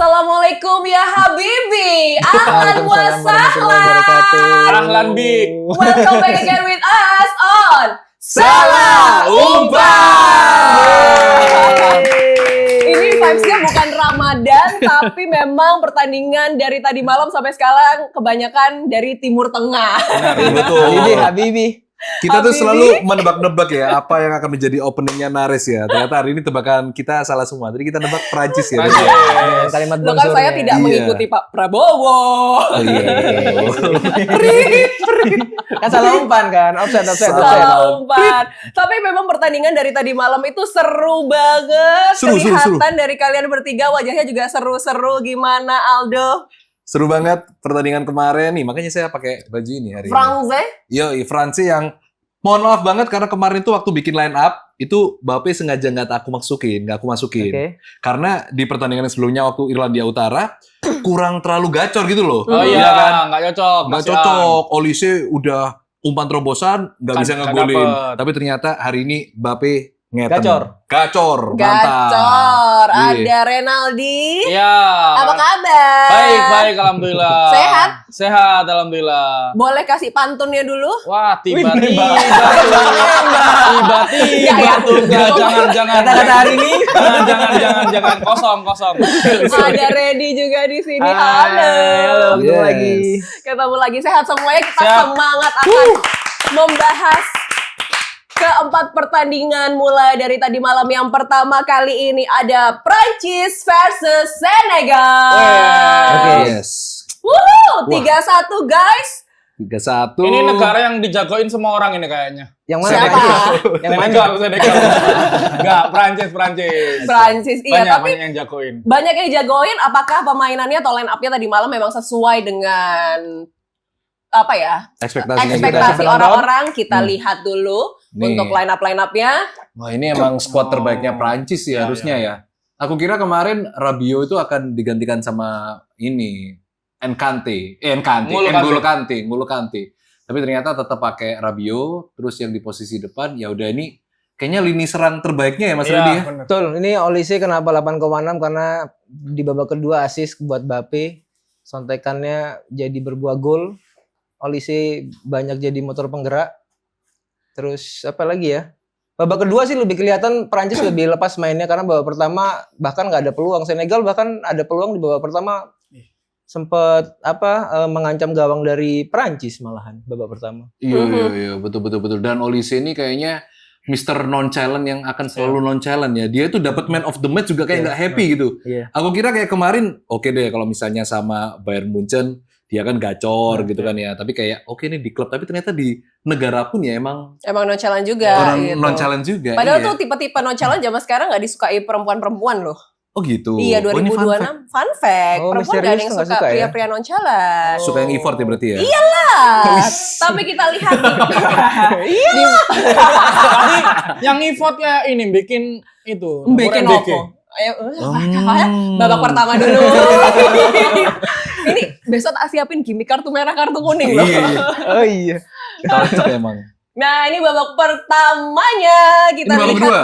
Assalamualaikum ya Habibi. Ahlan wa sahlan. Ahlan Bik. Welcome back again with us on Salah Umpan. Ini vibes-nya bukan Ramadan, tapi memang pertandingan dari tadi malam sampai sekarang kebanyakan dari Timur Tengah. Benar, betul. Habibi. Kita tuh Habibi. selalu menebak-nebak ya apa yang akan menjadi openingnya Nares ya. Ternyata hari ini tebakan kita salah semua. Tadi kita nebak Prancis ya. Prancis. Kalimat Loh kan saya tidak Iya. mengikuti Pak Prabowo. Oh iya. Kan salah umpan kan, offset. Salah umpan. Tapi memang pertandingan dari tadi malam itu seru banget. Seru. Kelihatan dari kalian bertiga wajahnya juga seru-seru. Gimana Aldo? Seru banget pertandingan kemarin nih. Makanya saya pakai baju ini hari ini. France? Yoi, France yang mohon maaf banget karena kemarin tuh waktu bikin line up itu Mbappe sengaja nggak aku masukin. Oke. Karena di pertandingan sebelumnya waktu Irlandia Utara kurang terlalu gacor gitu loh. Oh iya, kan? nggak cocok. Nggak Kasihan. cocok. Olise udah umpan terobosan nggak bisa Nggak ngegolin. dapet. Tapi ternyata hari ini Mbappe ngeten. Gacor. Mantap. Gacor. Iya. Ada Renaldi. Iya. Apa kabar? Baik, alhamdulillah. Sehat? Sehat, alhamdulillah. Boleh kasih pantunnya dulu? Wah, tiba-tiba. Tiba-tiba. Tiba-tiba. Ya. tuh. Jangan. Kata-kata hari ini. Jangan. Kosong. Ada Redi juga di sini. Halo, Halo. ketemu Yes. lagi. Ketemu lagi, sehat semuanya. Kita Sehat. semangat akan membahas keempat pertandingan mulai dari tadi malam. Yang pertama kali ini ada Prancis versus Senegal. Oke. Yes. Wuhu, 3-1 guys. 3-1. Ini negara yang dijagoin semua orang ini kayaknya. Yang mana? Siapa? Yang mana? Senegal. Enggak, Prancis. Prancis, iya. Banyak Tapi yang jagoin. banyak yang jagoin. Apakah pemainannya atau line up-nya tadi malam memang sesuai dengan apa ya? Ekspektasinya Ekspektasi kita. orang-orang. Kita Hmm. lihat dulu Nih. untuk line up-nya. Wah ini emang squad terbaiknya Prancis sih Iya, harusnya ya. Aku kira kemarin Rabiot itu akan digantikan sama ini N'Golo Kante. Tapi ternyata tetap pakai Rabiot. Terus yang di posisi depan ya udah ini kayaknya lini serang terbaiknya ya Mas Redi ya. bener. Betul, ini Olise kenapa 8,6 karena di babak kedua assist buat Mbappe. Sontekannya jadi berbuah gol. Olise banyak jadi motor penggerak. Terus apa lagi ya? Babak kedua sih lebih kelihatan Prancis lebih lepas mainnya karena babak pertama bahkan nggak ada peluang. Senegal bahkan ada peluang di babak pertama sempat mengancam gawang dari Prancis malahan babak pertama. Iya betul. Dan Olise ini kayaknya Mr. Non-challenge yang akan selalu non-challenge ya. Dia tuh dapat man of the match juga kayak nggak happy gitu. Iya. Aku kira kayak kemarin oke deh kalau misalnya sama Bayern Munchen dia kan gacor gitu kan ya. Tapi kayak oke nih di klub tapi ternyata di negara pun ya emang Emang non-challenge juga. orang gitu. non-challenge juga. Padahal iya. tuh tipe-tipe non-challenge zaman sekarang nggak disukai perempuan-perempuan loh. Oh gitu. Iya, Oh, ini fun fact. 2026. Fun fact. Oh, Perempuan gak ada yang misterius tuh nggak suka suka ya? pria-pria non-challenge. Suka yang effort ya berarti ya? Tapi kita lihat Tadi yang effort ya ini bikin itu. bikin Laporan BG. apa? Ayo, babak pertama dulu. Ini besok tak siapin gimmick kartu merah, kartu kuning loh. Iya. Oh iya. Cocok emang. Nah, ini babak pertamanya kita Ini babak lihat. kedua.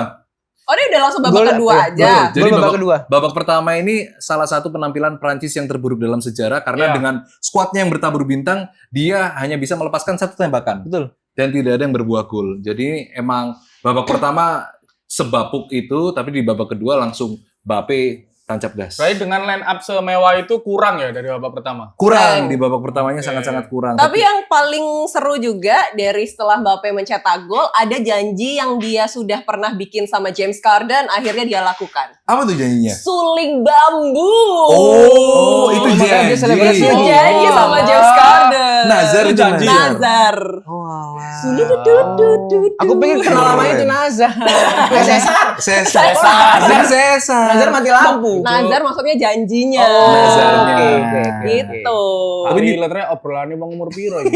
Oh, ini udah langsung babak Gol, kedua iya, aja. Jadi Gol babak babak kedua. Babak pertama ini salah satu penampilan Prancis yang terburuk dalam sejarah karena Iya. dengan skuadnya yang bertabur bintang, dia hanya bisa melepaskan satu tembakan Betul. dan tidak ada yang berbuah gol. Jadi emang babak pertama sebapuk itu, tapi di babak kedua langsung Mbappe tancap gas. Berarti dengan line up semewah itu kurang ya dari babak pertama. Kurang Kurang. di babak pertamanya Oke. sangat-sangat kurang. Tapi yang paling seru juga dari setelah Mbappe mencetak gol, ada janji yang dia sudah pernah bikin sama James Carden, akhirnya dia lakukan. apa tuh janjinya? Suling bambu. Oh, itu makanya dia janji. selebrasi. Itu janji sama James Carden. Nazar itu janji. Nazar. Oh, Suling dudut. aku pengen kenal namanya itu Nazar. Cesar. Cesar. Nazar mati lampu. Nazar maksudnya janjinya. Oh, Nazarnya. oke. Gitu. Tapi ini letternya obrolannya bang umur piro ini.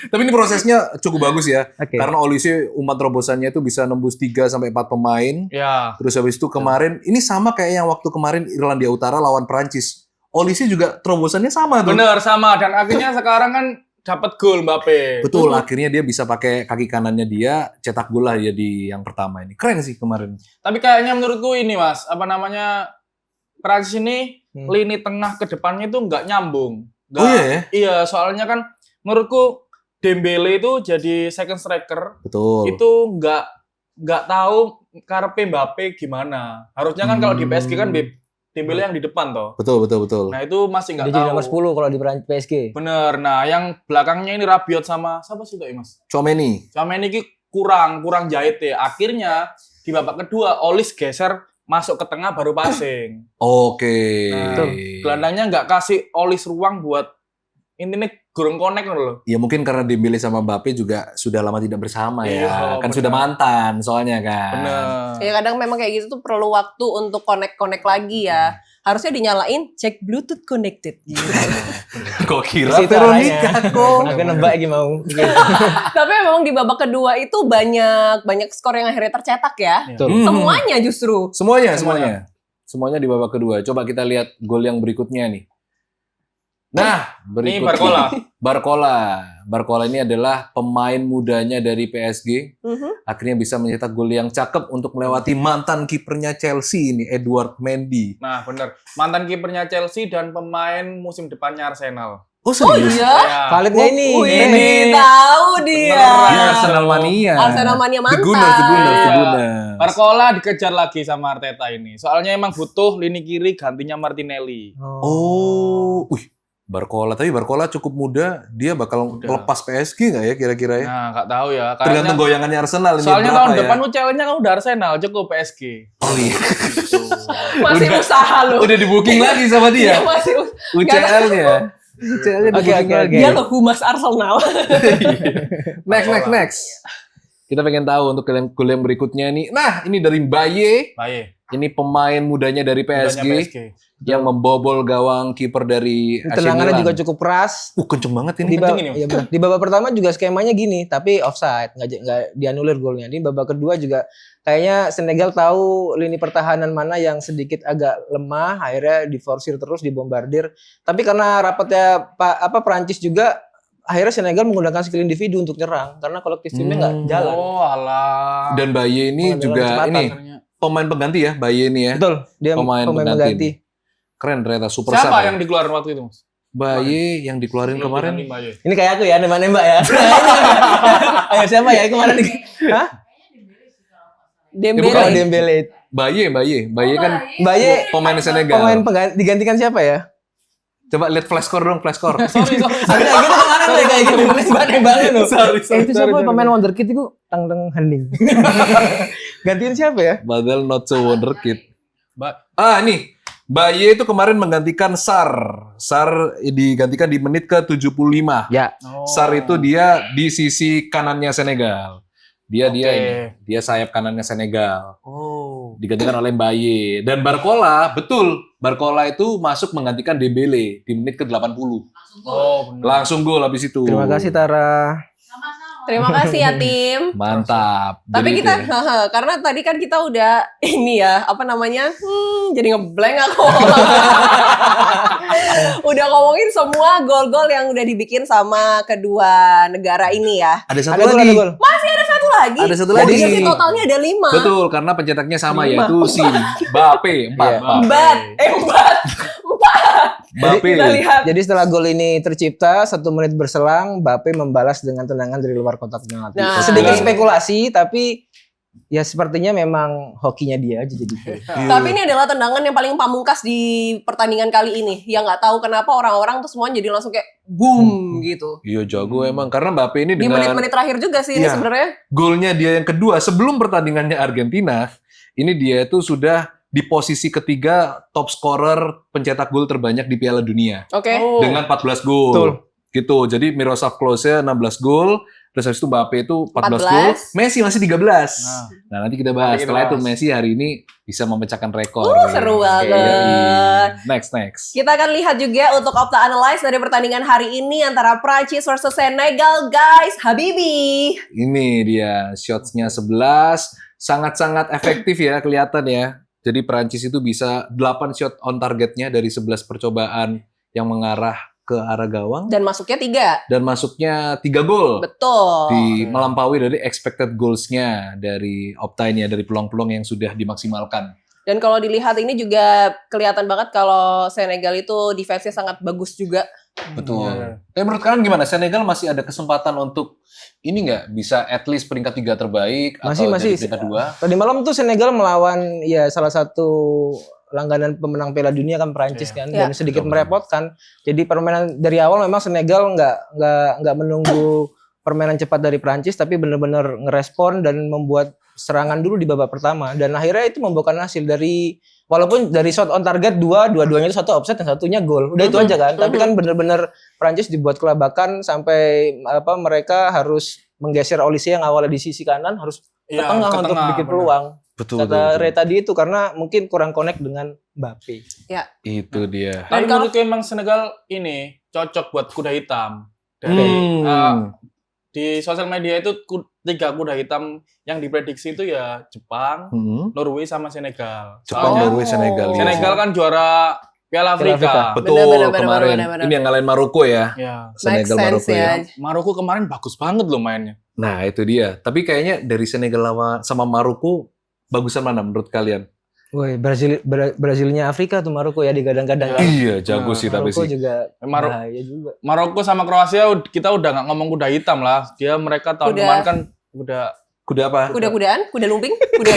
Tapi ini prosesnya cukup bagus ya. Oke. Karena Olise umpan terobosannya itu bisa nembus 3 sampai 4 pemain. Ya. Terus habis itu kemarin ini sama kayak yang waktu kemarin Irlandia Utara lawan Prancis. Olise juga terobosannya sama tuh. Bener sama dan akhirnya sekarang kan dapat gol Mbappe. Betul, akhirnya dia bisa pakai kaki kanannya dia cetak gol lah ya di yang pertama ini. Keren sih kemarin. Tapi kayaknya menurutku ini Mas, apa namanya Prancis ini lini tengah ke depannya itu nggak nyambung. Nggak, Oh iya ya? Iya, soalnya kan menurutku Dembele itu jadi second striker Betul. itu nggak tahu karepe Mbappe gimana. Harusnya kan kalau di PSG kan Dembele yang di depan toh. Betul. Nah itu masih nggak Dia jadi tahu. nomor 10 kalau di PSG. Bener. Nah yang belakangnya ini Rabiot sama siapa sih tuh Mas? Tchouaméni. Tchouaméni ini kurang jahit ya. Akhirnya di babak kedua Olis geser masuk ke tengah baru passing. Oke. Nah, gelandangnya nggak kasih Olis ruang buat intinya gurung connect loh. Ya mungkin karena Dembele sama Mbappe juga sudah lama tidak bersama Iya, ya. Kan bener. sudah mantan soalnya kan. Bener. Ya kadang memang kayak gitu tuh perlu waktu untuk connect lagi ya. Harusnya dinyalain cek Bluetooth connected. Gitu. Kok kira Di situ Veronica arahnya. kok? Aku nebak lagi mau. Tapi memang di babak kedua itu banyak skor yang akhirnya tercetak ya. Betul. Semuanya justru. Semuanya di babak kedua. Coba kita lihat gol yang berikutnya nih. Nah, Ini berikutnya Barcola ini adalah pemain mudanya dari PSG. Akhirnya bisa mencetak gol yang cakep untuk melewati mantan kipernya Chelsea ini, Edouard Mendy. Nah bener. Mantan kipernya Chelsea dan pemain musim depannya Arsenal. Oh serius? Iya. Ya. Validnya ini. Wih, tahu dia. Beneran. Dia Arsenal mania. Arsenal mania mantan. The Gunners. Iya. Barcola dikejar lagi sama Arteta ini. Soalnya emang butuh lini kiri gantinya Martinelli. Oh, tapi Barcola cukup muda, dia bakal lepas PSG nggak ya kira-kira ya? Nah, nggak tahu ya. Tergantung goyangannya Arsenal ini Soalnya berapa tahun ya? depan UCL-nya kan udah Arsenal, cukup PSG. Oh iya. Masih usaha loh. Udah di booking lagi sama Dia dia. masih UCL-nya. UCL-nya di booking lagi. Dia loh humas Arsenal. Next. Kita pengen tahu untuk gol yang berikutnya nih. Nah, ini dari Baye. Baik. Ini pemain mudanya dari PSG, yang membobol gawang kiper dari AC Tendangannya Milan. juga cukup keras. Kenceng banget ini. Iya, benar. Di babak pertama juga skemanya gini, tapi offside, nggak dianulir golnya. Di babak kedua juga kayaknya Senegal tahu lini pertahanan mana yang sedikit agak lemah, akhirnya diforsir terus, dibombardir. Tapi karena rapatnya Prancis juga, akhirnya Senegal menggunakan skill individu untuk nyerang karena kolektif timnya nggak jalan. Oh, alah. Dan Baye ini Pengambilan juga kecepatan. ini pemain pengganti ya, Baye ini ya. Betul, dia Pemain pemain pengganti. pengganti. Keren ternyata super Siapa sub ya. yang dikeluarin waktu itu, Mas? Baye yang dikeluarin kemarin. Baye. Ini kayak aku ya, nembak-nembak ya. Ayo siapa ya kemarin? Hah? Dembele. bukan. Dembele. Baye kan Baye pemain Senegal. pemain pengganti, digantikan siapa ya? Coba lihat flash score dong, flash score. Sorry. Ada gitu kemarin udah kayak gitu nembak-nembakan loh. Sorry. Itu siapa pemain wonderkid itu? Tang Hening. Gantiin siapa ya? Badal not so wonderkid. Ba- Nih. Baye itu kemarin menggantikan Sar. Sar digantikan di menit ke-75. Ya. Oh. Sar itu dia di sisi kanannya Senegal. Dia Oke. dia sayap kanannya Senegal. Oh. Digantikan oleh Baye. Dan Barcola, betul. Barcola itu masuk menggantikan Dembele di menit ke-80. Oh, benar. Langsung gol habis itu. Terima kasih Tara. Terima kasih ya tim. Mantap. Tapi Jadi kita, itu ya. karena tadi kan kita udah ini ya, apa namanya, jadi ngeblank aku. Udah ngomongin semua gol-gol yang udah dibikin sama kedua negara ini ya. Ada satu Ada gol, lagi. ada gol. Masih ada satu lagi. Ada satu Jadi lagi. sih totalnya ada 5. Betul, karena pencetaknya sama yaitu si Mbappe 4. Iya. Empat. Mbappe. Kita lihat. Jadi setelah gol ini tercipta, 1 menit berselang, Mbappe membalas dengan tendangan dari luar kotak penalti. Nah. Sedikit spekulasi, tapi ya sepertinya memang hokinya dia aja jadi. Tapi ini adalah tendangan yang paling pamungkas di pertandingan kali ini. Yang nggak tahu kenapa orang-orang tuh semuanya jadi langsung kayak boom gitu. Iya jago emang karena Mbappe ini Di dengan menit-menit terakhir juga sih ini Iya. sebenarnya. golnya dia yang kedua sebelum pertandingannya Argentina, ini dia itu sudah di posisi ketiga top scorer pencetak gol terbanyak di Piala Dunia Oke. Oh. dengan 14 gol. Betul. Gitu. Jadi Miroslav Klose 16 gol, terus habis itu Mbappe itu 14 gol, 14. Messi masih 13. Nah, nanti kita bahas. Nanti kita Setelah itu bahas. Messi hari ini bisa memecahkan rekor. Seru banget. Iya. Next. Kita akan lihat juga untuk Opta Analyze dari pertandingan hari ini antara Prancis versus Senegal, guys. Habibi. Ini dia shots-nya 11, sangat-sangat efektif ya kelihatan ya. Jadi Prancis itu bisa 8 shot on targetnya dari 11 percobaan yang mengarah ke arah gawang Dan masuknya 3. dan masuknya 3 gol. Betul. Melampaui dari expected goals-nya dari Opta ini ya, dari peluang-peluang yang sudah dimaksimalkan. Dan kalau dilihat ini juga kelihatan banget kalau Senegal itu defense-nya sangat bagus juga. Betul. Iya. Tapi menurut kalian gimana? Senegal masih ada kesempatan untuk ini nggak bisa at least peringkat 3 terbaik Masih atau jadi masih. peringkat 2? Tadi malam tuh Senegal melawan ya salah satu langganan pemenang Piala Dunia kan Perancis kan, Iya. dan sedikit Betul. merepotkan. Jadi permainan dari awal memang Senegal nggak menunggu permainan cepat dari Perancis, tapi benar-benar ngerespon dan membuat serangan dulu di babak pertama, dan akhirnya itu membuahkan hasil dari walaupun dari shot on target dua-duanya itu satu offset dan satunya gol. Udah itu aja kan. Tapi kan benar-benar Perancis dibuat kelabakan sampai mereka harus menggeser Olise yang awalnya di sisi kanan harus ke Iya, tengah ke untuk tengah, bikin bener. peluang. Betul. Kata Ray tadi itu karena mungkin kurang connect dengan Mbappe. Itu dia. Tapi Dan kalau- menurutku emang Senegal ini cocok buat kuda hitam. Dari di sosial media itu 3 kuda hitam yang diprediksi itu ya Jepang, Norway sama Senegal. Jepang, Soalnya Norway, Senegal. iya. Senegal kan juara Piala Piala Afrika. Afrika. Betul, Bener, kemarin. bener. Ini yang ngalahin Maroko ya. Ya. Senegal, Make Maroko sense ya. ya. Maroko kemarin bagus banget loh mainnya. Nah, itu dia. Tapi kayaknya dari Senegal sama Maroko, bagusan mana menurut kalian? Woi, Brazilnya Afrika tuh Maroko ya digadang-gadang. Iya, jago sih tapi Maroko sih. juga Maro- bahaya juga. Maroko sama Kroasia kita udah nggak ngomong kuda hitam lah. Mereka tahun Kuda. kemarin kan udah Kuda apa? Kuda-kudaan, kuda lumping, kuda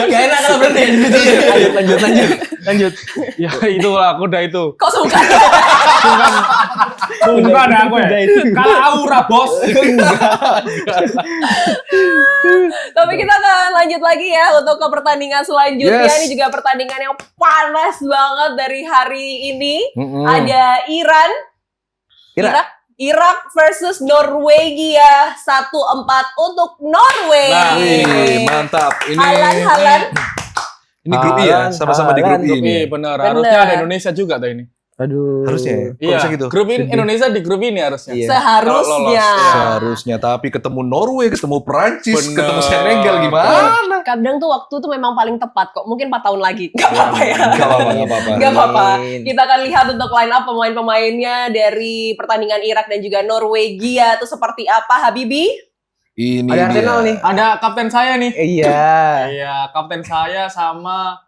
Gak enak kalau berarti. Lanjut. ya itulah kuda itu. Kok suka? Bukan aku ya. Kalah aura, Bos. Tapi kita akan lanjut lagi ya untuk ke pertandingan selanjutnya. Yes. Ini juga pertandingan yang panas banget dari hari ini. Mm-mm. Ada Irak versus Norwegia 1-4 untuk Norway. Nah, Wih, mantap. Ini Halan. grup I ya, sama-sama di grup I ini. Iya benar. Harusnya ada Indonesia juga tuh ini. Aduh. Harusnya ya? Kok Iya. bisa gitu? Grup ini Indonesia di grup ini harusnya. Iya. Seharusnya. Seharusnya, tapi ketemu Norway, ketemu Perancis, Bener. ketemu Senegal gimana? Kadang tuh waktu tuh memang paling tepat kok. Mungkin 4 tahun lagi. Gak apa-apa ya. Gak apa-apa, gak apa-apa. Gak apa-apa. Amin. Kita akan lihat untuk line up pemain-pemainnya dari pertandingan Irak dan juga Norwegia itu seperti apa, Habibi? Ini Ada Arsenal nih. Ada kapten saya nih. Iya. Iya, kapten saya sama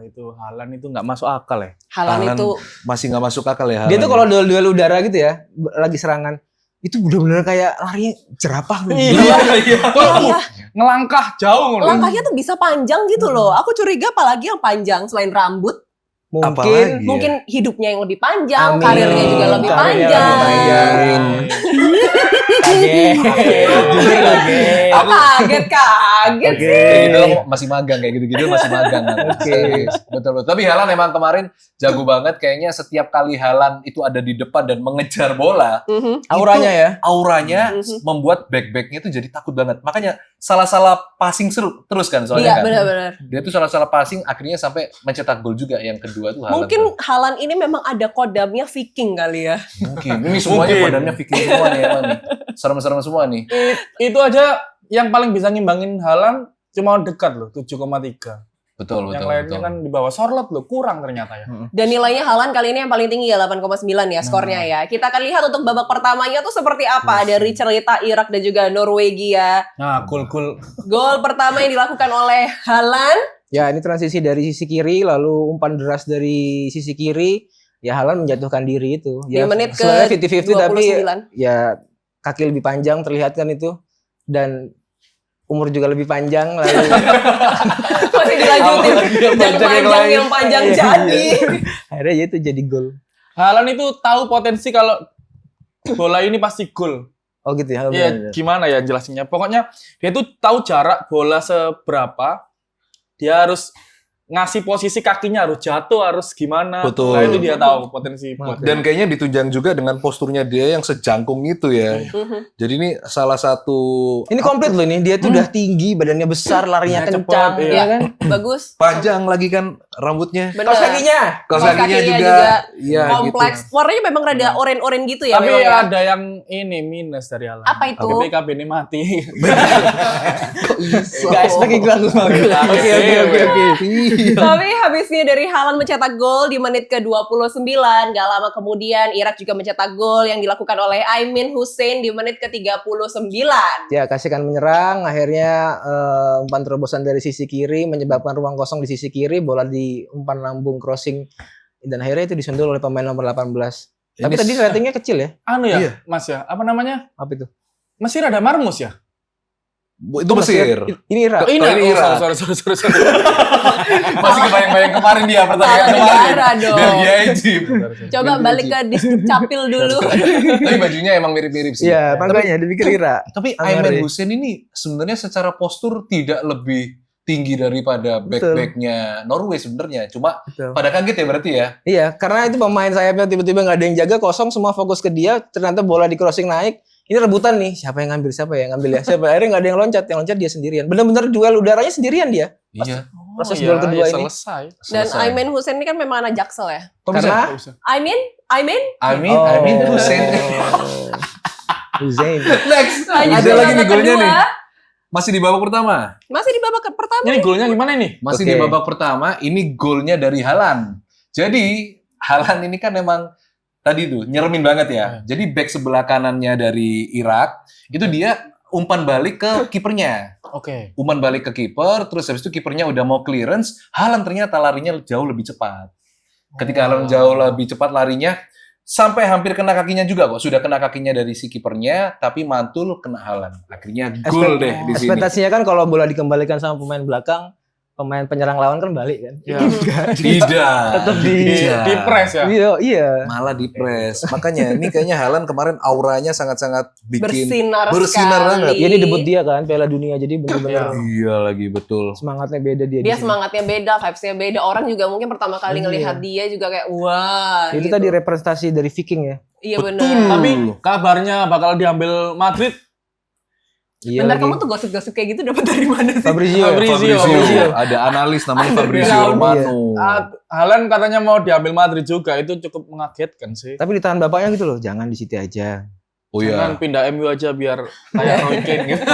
itu Halan itu nggak masuk akal ya. Halan Haaland itu masih nggak masuk akal ya. Dia tuh Haaland. kalau duel udara gitu ya, lagi serangan, itu benar-benar kayak larinya jerapah loh. Kalau ngelangkah jauh loh. langkahnya tuh bisa panjang gitu loh. Aku curiga apalagi yang panjang selain rambut. Mungkin Apalagi? Iya. Mungkin hidupnya yang lebih panjang, Amin. karirnya juga lebih Karirnya panjang. lebih panjang. kaget. Jujur kaget. Oh, kaget sih. Kayak gitu masih magang kayak gitu-gitu masih magang. Oke. Betul. Tapi Haaland emang kemarin jago banget. Kayaknya setiap kali Haaland itu ada di depan dan mengejar bola, Mhm. Auranya ya. auranya Mhm. membuat back-backnya itu jadi takut banget. Makanya salah-salah passing terus kan soalnya Iya, kan. benar-benar. Dia tuh salah-salah passing akhirnya sampai mencetak gol juga yang kedua tuh Haaland. Mungkin Halan ini memang ada kodamnya Viking kali ya. Mungkin. Ini semuanya Mungkin. badannya Viking semua nih emang nih. Serem-serem semua nih. Itu aja yang paling bisa ngimbangin Halan cuma dekat loh, 7,3. Betul, Yang betul. lainnya betul. kan di bawah Sorlot loh, kurang ternyata ya. Dan nilainya Halan kali ini yang paling tinggi ya 8,9 ya skornya ya. Kita akan lihat untuk babak pertamanya tuh seperti apa dari cerita Irak dan juga Norwegia. Nah, gol-gol Gol pertama yang dilakukan oleh Halan. Ya, ini transisi dari sisi kiri, lalu umpan deras dari sisi kiri. Ya, Haaland menjatuhkan diri itu. Ya, Di menit ke sebenarnya 50-50 tapi 29. ya kaki lebih panjang terlihat kan itu. Dan umur juga lebih panjang lalu Masih dilanjutin. Yang Yang panjang yang panjang lain. yang panjang Iya, jadi. akhirnya ya itu jadi gol. Halan itu tahu potensi kalau bola ini pasti gol. Oh gitu ya. Iya, benar-benar. gimana ya jelasinnya? Pokoknya dia tuh tahu jarak bola seberapa. Dia harus ngasih posisi kakinya harus jatuh, harus gimana. Betul. Nah, itu dia tahu potensi buat Oke. Dan kayaknya ditunjang juga dengan posturnya dia yang sejangkung itu ya. Mhm. Jadi ini salah satu Ini komplit loh ini. Dia tuh udah tinggi, badannya besar, larinya Cepet, kencang, iya. ya kan? Bagus. panjang lagi kan rambutnya. Bener. Kaos kakinya. Kaos Kaos kakinya kakinya juga, juga iya Kompleks. gitu. Warnanya memang rada oren-oren gitu ya. Tapi memang ya. ada yang ini minus dari Halan. Apa itu? BPKB ini mati. Guys, pakai gua. Oke. Tapi habisnya dari Haaland mencetak gol di menit ke-29, gak lama kemudian Irak juga mencetak gol yang dilakukan oleh Aimin Hussein di menit ke-39. Ya, kasihkan menyerang, akhirnya umpan terobosan dari sisi kiri menyebabkan ruang kosong di sisi kiri, bola di umpan lambung crossing dan akhirnya itu disundul oleh pemain nomor 18. Tapi Ini tadi ratingnya kecil ya? Anu ya, Iya. Mas ya, apa namanya? Apa itu? Mesir ada Marmus ya? Itu Mesir. Ini Irak. Ini, ini Irak. sorry. Masih kebayang-bayang kemarin dia pertandingan Salah kemarin. negara dong. Belgia Egypt. Coba balik ke Capil dulu. Tapi bajunya emang mirip-mirip sih. Iya, makanya dipikir Irak. Tapi Angare. Aiman Hussein ini sebenarnya secara postur tidak lebih tinggi daripada back-backnya Norway sebenarnya. Cuma Betul. pada kaget ya berarti ya. Iya, karena itu pemain sayapnya tiba-tiba nggak ada yang jaga, kosong, semua fokus ke dia. Ternyata bola di crossing naik. Ini rebutan nih, siapa yang ngambil ya. Akhirnya nggak ada yang loncat dia sendirian. Bener-bener duel udaranya sendirian dia. Iya. Proses gol kedua ini. Selesai. Dan Selesai. Aimin Hussein ini kan memang anak Jaksel ya. Kok bisa? Karena Kok bisa? Aimin Aimin Hussein. Hussein. Next. lanjut Ada ke lagi nih babak golnya kedua. nih. Masih di babak pertama. Masih di babak pertama. Ini golnya gimana nih? Masih Oke. di babak pertama, ini golnya dari Haaland. Jadi Haaland ini kan memang tadi tuh nyeremin banget ya. Jadi back sebelah kanannya dari Irak itu dia umpan balik ke kipernya. Oke. Umpan balik ke kiper, terus habis itu kipernya udah mau clearance, Haaland ternyata larinya jauh lebih cepat. Ketika Haaland jauh lebih cepat larinya, sampai hampir kena kakinya juga kok. Sudah kena kakinya dari si kipernya, tapi mantul kena Haaland. Akhirnya gol deh di sini. Ekspektasinya kan kalau bola dikembalikan sama pemain belakang, pemain penyerang lawan kan balik kan. Ya. Tidak. Tetap Di press ya. Iya. Malah di press. Makanya ini kayaknya Haaland kemarin auranya sangat-sangat bikin bersinar banget. sekali. Ini debut dia kan Piala Dunia, jadi benar-benar Iya lagi betul. semangatnya beda dia. Dia di sini. semangatnya beda, vibes-nya beda. Orang juga mungkin pertama kali Iya. ngelihat dia juga kayak wah. Itu gitu. tadi representasi dari Viking ya. Iya Betul. benar. Tapi kabarnya bakal diambil Madrid. Iya Bentar, lagi. kamu tuh gosip-gosip kayak gitu dapat dari mana sih? Fabrizio. Fabrizio. Ada analis namanya Fabrizio Iya. Romano. Haaland katanya mau diambil Madrid juga, itu cukup mengagetkan sih. Tapi ditahan bapaknya gitu loh, jangan di City aja. Oh Jangan iya. pindah MU aja biar kayak Roy Keane gitu.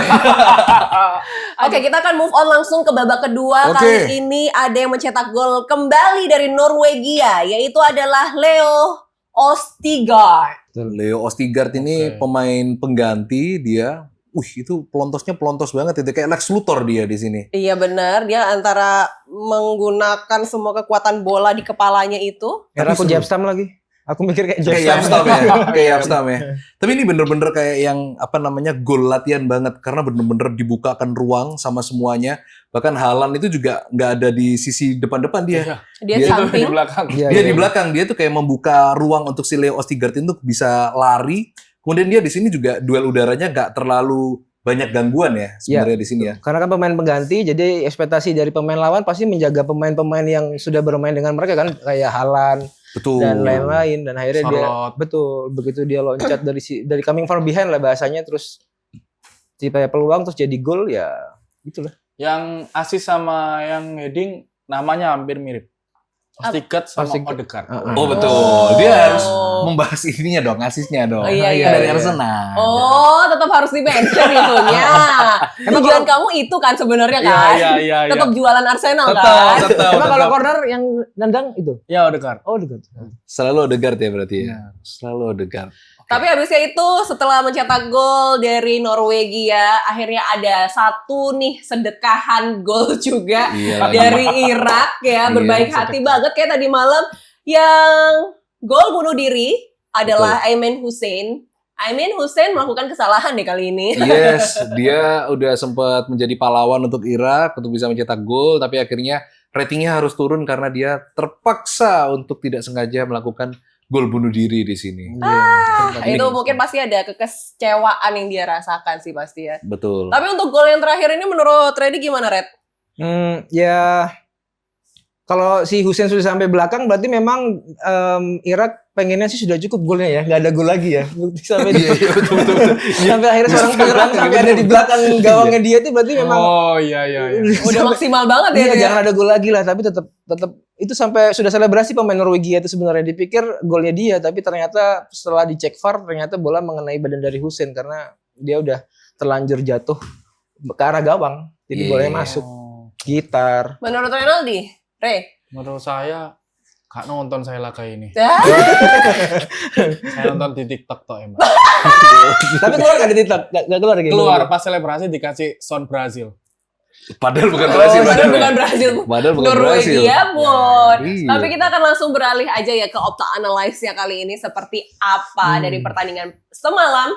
Oke, kita akan move on langsung ke babak kedua. Oke. Kali ini ada yang mencetak gol kembali dari Norwegia, yaitu adalah Leo Ostigard. Leo Ostigard ini Oke. pemain pengganti dia. Itu pelontosnya pelontos banget itu kayak Lex Luthor dia di sini. Iya benar, dia antara menggunakan semua kekuatan bola di kepalanya itu. Karena aku seru. Jabstam lagi. Aku mikir kayak Kayak Jabstam. Yapstam ya, kayak Yapstam ya. Tapi ini bener-bener kayak yang apa namanya gol latihan banget karena bener-bener dibukakan ruang sama semuanya. Bahkan Haaland itu juga nggak ada di sisi depan-depan dia. Iya. Dia Dia Itu di samping. belakang. Iya, Dia iya. di belakang, dia tuh kayak membuka ruang untuk si Leo Ostigard itu bisa lari. Kemudian dia di sini juga duel udaranya nggak terlalu banyak gangguan ya sebenarnya di sini ya. Karena kan pemain pengganti, jadi ekspektasi dari pemain lawan pasti menjaga pemain-pemain yang sudah bermain dengan mereka kan, kayak Haaland Betul. dan lain-lain. Dan akhirnya dia Charlotte. betul begitu dia loncat dari coming from behind lah bahasanya, terus cipta peluang terus jadi gol ya itulah. Yang asis sama yang heading namanya hampir mirip. Ostigard sama Ostigard. Odegaard. Oh betul. Dia harus membahas ininya dong, asisnya dong. Oh, iya, iya, Dari iya. Arsenal. Oh, tetap harus di-mention itunya. Tujuan kamu itu kan sebenarnya kan? Iya. Tetap jualan Arsenal kan? Tetap. Emang kalau corner yang nendang itu? Ya Odegaard. Oh, dekat. Selalu Odegaard ya berarti ya. Selalu Odegaard. Tapi habisnya itu setelah mencetak gol dari Norwegia, akhirnya ada satu nih sedekahan gol juga Iya lagi. dari Irak ya, Iya, berbaik hati banget kayak tadi malam. Yang gol bunuh diri adalah Aimin Hussein. Aimin Hussein melakukan kesalahan deh kali ini. Yes, dia udah sempat menjadi pahlawan untuk Irak untuk bisa mencetak gol, tapi akhirnya ratingnya harus turun karena dia terpaksa untuk tidak sengaja melakukan gol bunuh diri di sini. Itu mungkin pasti ada kekecewaan yang dia rasakan sih pasti ya. Betul. Tapi untuk gol yang terakhir ini menurut Reddy gimana, Red? Ya kalau si Hussein sudah sampai belakang berarti memang Irak pengennya sih sudah cukup golnya ya, nggak ada gol lagi ya. Sampai Iya, betul. sampai akhirnya seorang penyerang sampai ada di belakang gawangnya dia itu berarti memang Oh iya. Udah maksimal banget ya. iya, itu ya? jangan ada gol lagi lah, tapi tetap itu sampai sudah selebrasi pemain Norwegia itu sebenarnya dipikir golnya dia, tapi ternyata setelah dicek VAR ternyata bola mengenai badan dari Hussein karena dia udah terlanjur jatuh ke arah gawang. Jadi Iya. bolanya masuk. Gitar. Menurut Renaldi? Re. Menurut saya gak nonton saya laga ini. Dah. Saya nonton di TikTok toh emang. Tapi keluar nggak di TikTok? Nggak keluar gitu? Keluar pas selebrasi dikasih sound Brazil. Padahal bukan Brasil. Padahal bukan Brazil. Padahal bukan Brasil. Norwegia, Bon. Iya. Tapi kita akan langsung beralih aja ya ke Opta Analyze-nya kali ini seperti apa dari pertandingan semalam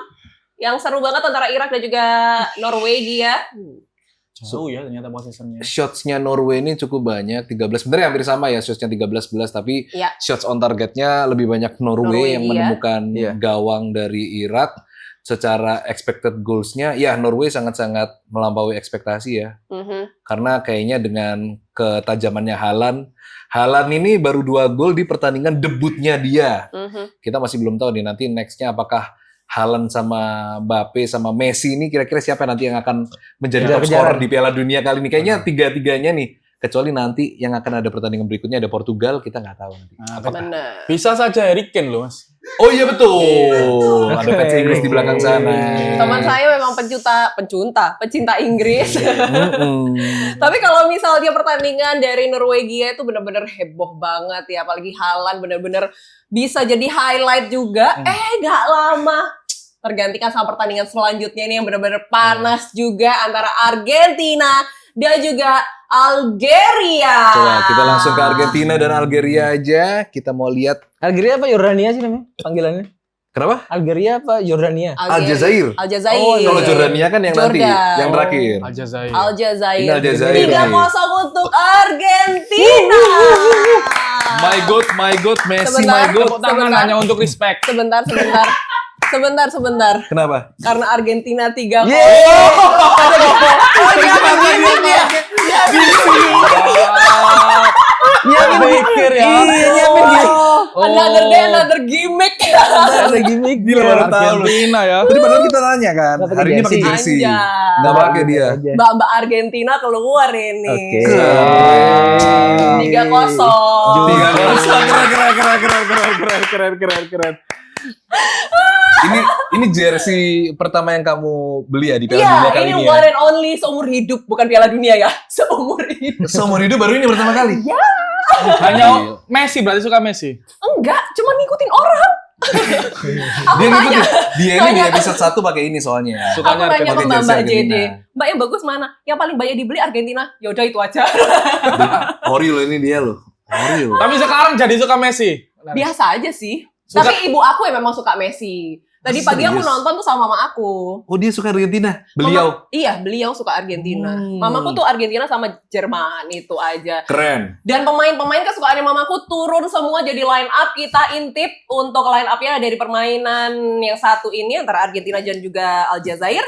yang seru banget antara Irak dan juga Norwegia. Jauh ya ternyata posisinya. Shots-nya Norway ini cukup banyak, 13. Sebenarnya hampir sama ya, shots-nya 13-11, tapi Iya. shots on targetnya lebih banyak Norway yang Norwegia. menemukan Iya. gawang dari Irak. Secara expected goals-nya, ya Norway sangat-sangat melampaui ekspektasi ya. Mhm. Karena kayaknya dengan ketajamannya Haaland ini baru 2 gol di pertandingan debutnya dia. Mhm. Kita masih belum tahu nih nanti next-nya apakah Haaland sama Mbappe sama Messi ini kira-kira siapa nanti yang akan menjadi top Kejar-kejaran. scorer di Piala Dunia kali ini. Kayaknya tiga-tiganya nih. Kecuali nanti yang akan ada pertandingan berikutnya ada Portugal, kita nggak tahu nanti. Nah, Benar. bisa saja Harry Kane loh Mas. Oh iya betul. Ada fans Inggris di belakang sana. Teman saya memang pecinta Inggris. Mm-mm. Tapi kalau misalnya pertandingan dari Norwegia itu benar-benar heboh banget ya, apalagi Haaland benar-benar bisa jadi highlight juga. Gak lama tergantikan sama pertandingan selanjutnya ini yang benar-benar panas juga antara Argentina dan juga Algeria. Coba kita langsung ke Argentina dan Algeria aja. Kita mau lihat. Algeria apa Yordania sih namanya panggilannya? Kenapa? Algeria apa Yordania? Aljazair. Aljazair. Oh, kalau Jordania kan yang nanti, Jordan. yang terakhir. Aljazair. Aljazair. Ini Aljazair 3-0 untuk Argentina. My God, Messi, Sebentar. my God. Tepuk tangan Sebentar. hanya untuk respect. Sebentar. Kenapa? Karena Argentina 3-0. Pikir ya. Another gimmick. Ada gimmick. Gila, baru tahu lu. Argentina ya. Tadi padahal kita tanya kan, Nggak pakai hari ini pakai jersey. jersey. Anjay. Nggak pakai dia. Mbak Argentina keluar ini. Oke. 3-0. Keren. Ini jersey pertama yang kamu beli ya di Piala Iya, Dunia kali ini ini one ya? and only seumur hidup, bukan Piala Dunia ya. Seumur hidup. Seumur hidup baru ini pertama kali? Iya. Hanya Messi berarti suka Messi. Enggak, cuma ngikutin orang. Dia ngikutin. Dia ini di episode 1 pakai ini soalnya. Aku Sukanya nanya ke pakai Mbak jersey JD, Argentina. Mbak yang bagus mana? Yang paling banyak dibeli Argentina. Yaudah itu aja. Ori loh ini dia loh. Ori loh. Tapi sekarang jadi suka Messi. Biasa aja sih. Suka- Tapi ibu aku yang memang suka Messi. Tadi pagi aku Serius? nonton tuh sama mama aku. Oh dia suka Argentina? Beliau? Beliau suka Argentina. Mamaku tuh Argentina sama Jerman itu aja. Keren. Dan pemain-pemain kesukaannya mamaku turun semua jadi line up. Kita intip untuk line up-nya dari permainan yang satu ini antara Argentina dan juga Aljazair.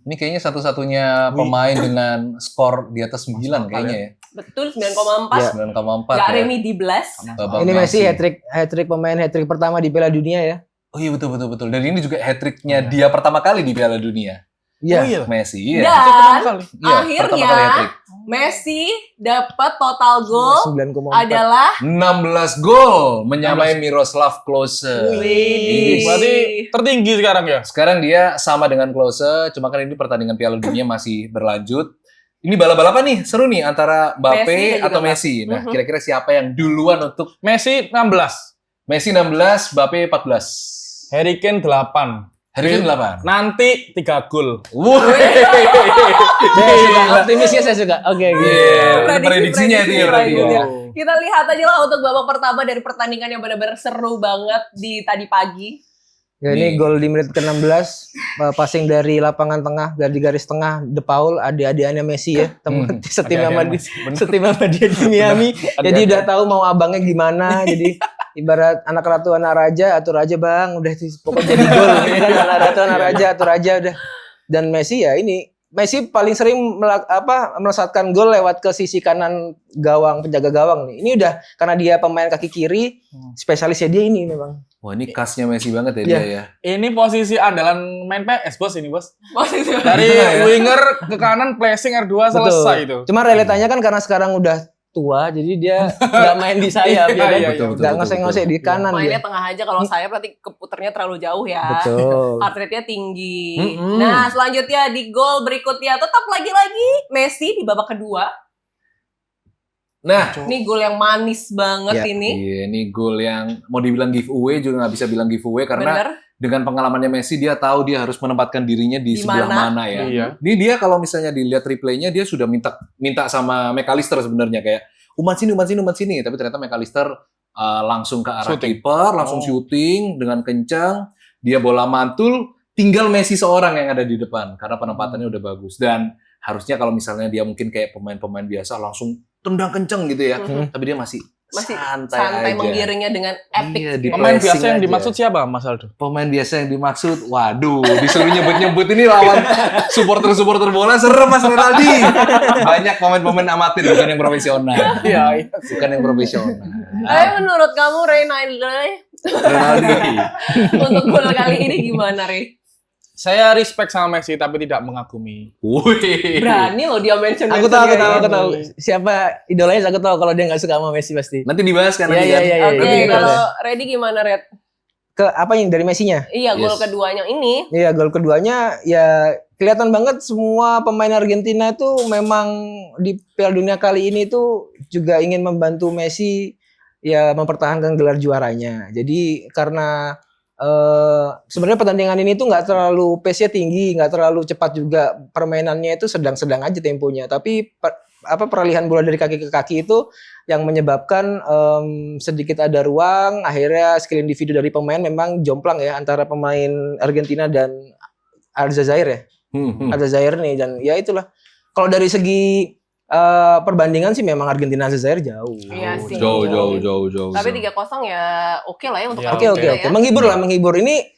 Ini kayaknya satu-satunya pemain dengan skor di atas 9 kayaknya ya. Betul 9,4. 9,4 Gak ya. Remi di Blas. Babak Ini Messi Messi. hat-trick pemain hat-trick pertama di Piala Dunia ya. Oh iya betul. Dan ini juga hat-tricknya dia pertama kali di Piala Dunia. Iya. Oh iya. Messi, iya. Dan Itu pertama kali. Iya, akhirnya pertama kali hat-trick. Messi dapat total gol 9,4. adalah 16 gol menyamai Miroslav Klose. Widih. Berarti tertinggi sekarang ya. Sekarang dia sama dengan Klose, cuma kan ini pertandingan Piala Dunia masih berlanjut. Ini balap-balapan nih, seru nih antara Messi Mbappe dan juga atau Mbappe. Messi. Nah, Mhm. kira-kira siapa yang duluan untuk Messi 16. Messi 16, Mbappe 14. Harry Kane 8. Harry Kane 8. Nanti 3 gol. Saya suka optimisnya saya suka. Oke. Prediksinya itu ya berarti. prediksinya. ya. Kita lihat aja lah untuk babak pertama dari pertandingan yang benar-benar seru banget di tadi pagi. Ya ini gol di menit ke-16, passing dari lapangan tengah, dari garis tengah De Paul, adik-adikannya Messi ya, teman setim sama Adik-adikan dia, Messi, bener. setim sama dia di Miami. Jadi udah tahu mau abangnya gimana, jadi ibarat anak ratu anak raja, atur aja bang, udah pokoknya jadi gol, kan anak ratu anak raja, atur aja udah. Dan Messi ya ini, Messi paling sering melesatkan gol lewat ke sisi kanan gawang, penjaga gawang nih. Ini udah karena dia pemain kaki kiri, spesialisnya dia ini memang. Wah, ini khasnya Messi banget ya dia ya. Ini posisi andalan main PS bos ini bos. Posisi Dari Gitu ya. winger ke kanan flashing R2 selesai itu. Cuma realitanya kan karena sekarang udah tua, jadi dia nggak main di sayap, Iya, ya kan? iya, betul, Nggak betul, ngosek-ngosek di kanan mainnya dia. tengah aja, kalau saya berarti keputernya terlalu jauh ya. Betul. Heart rate-nya tinggi. Mm-mm. Nah, selanjutnya di gol berikutnya tetap lagi-lagi Messi di babak kedua. Nah, Ini gol yang manis banget Ya, ini. iya, ini gol yang mau dibilang giveaway juga nggak bisa bilang giveaway karena Bener. dengan pengalamannya Messi dia tahu dia harus menempatkan dirinya di Di sebelah mana? mana ya. Iya. Ini dia kalau misalnya dilihat replaynya dia sudah minta sama McAllister sebenarnya kayak umpan sini, tapi ternyata McAllister langsung ke arah Shooting. kiper, langsung syuting dengan kencang, dia bola mantul, tinggal Messi seorang yang ada di depan karena penempatannya udah bagus dan harusnya kalau misalnya dia mungkin kayak pemain-pemain biasa langsung tendang kenceng gitu ya, tapi dia masih santai aja. menggiringnya dengan epic. Iya, di Pemain pressing biasa yang aja. dimaksud siapa, Mas Aldo? Pemain biasa yang dimaksud, waduh, disuruh nyebut-nyebut ini lawan supporter-supporter bola serem Mas Renaldi. Banyak pemain-pemain amatir, bukan yang profesional. Iya. Bukan yang profesional. Menurut kamu Renaldi Renaldi. untuk gol kali ini gimana, Re? Saya respect sama Messi tapi tidak mengagumi. Wih. Berani loh dia mention. Aku tahu kayak siapa idolanya. Aku tahu kalau dia nggak suka sama Messi pasti. Nanti dibahas kan Iya, nanti iya, kan. iya, Oke, Nanti kita kalau bahas. Reddy gimana, Red? Ke apa yang dari Messi-nya? Iya, gol Yes. keduanya ini. Iya, gol keduanya ya kelihatan banget semua pemain Argentina itu memang di Piala Dunia kali ini tuh juga ingin membantu Messi ya mempertahankan gelar juaranya. Jadi karena sebenarnya pertandingan ini tuh nggak terlalu pace-nya tinggi, nggak terlalu cepat juga, permainannya itu sedang-sedang aja temponya. Tapi peralihan bola dari kaki ke kaki itu yang menyebabkan sedikit ada ruang. Akhirnya skill individu dari pemain memang jomplang ya antara pemain Argentina dan Aljazair ya. Aljazair nih dan ya itulah. Kalau dari segi perbandingan sih memang Argentina Aljazair jauh. Iya sih. Jauh. Tapi 3-0 ya oke lah ya untuk Ya, Oke. Argentina ya. Menghibur. Ini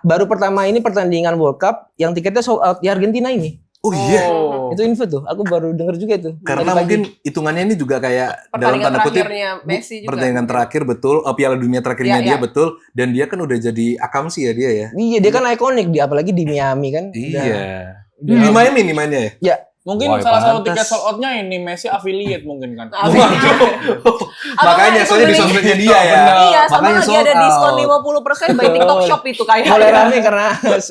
baru pertama ini pertandingan World Cup yang tiketnya sold out di Argentina ini. Oh iya. Oh. Itu info tuh. Aku baru denger juga itu. Karena Tadi pagi. mungkin hitungannya ini juga kayak dalam Pertandingan tanda kutip terakhirnya Messi juga. pertandingan terakhir betul, Piala Dunia terakhirnya Iya, dia iya. betul dan dia kan udah jadi akamsi ya dia ya. Iya, dia kan ikonik di apalagi di Miami kan. Iya. Di Miami nih mainnya ya? Ya, Mungkin Wah, salah satu pantas. tiket sold out-nya ini Messi affiliate mungkin kan. Makanya soalnya di sosmednya dia ya. Iya, sama Makanya lagi sold ada diskon out. 50% by TikTok Shop itu kayak. mulai rame karena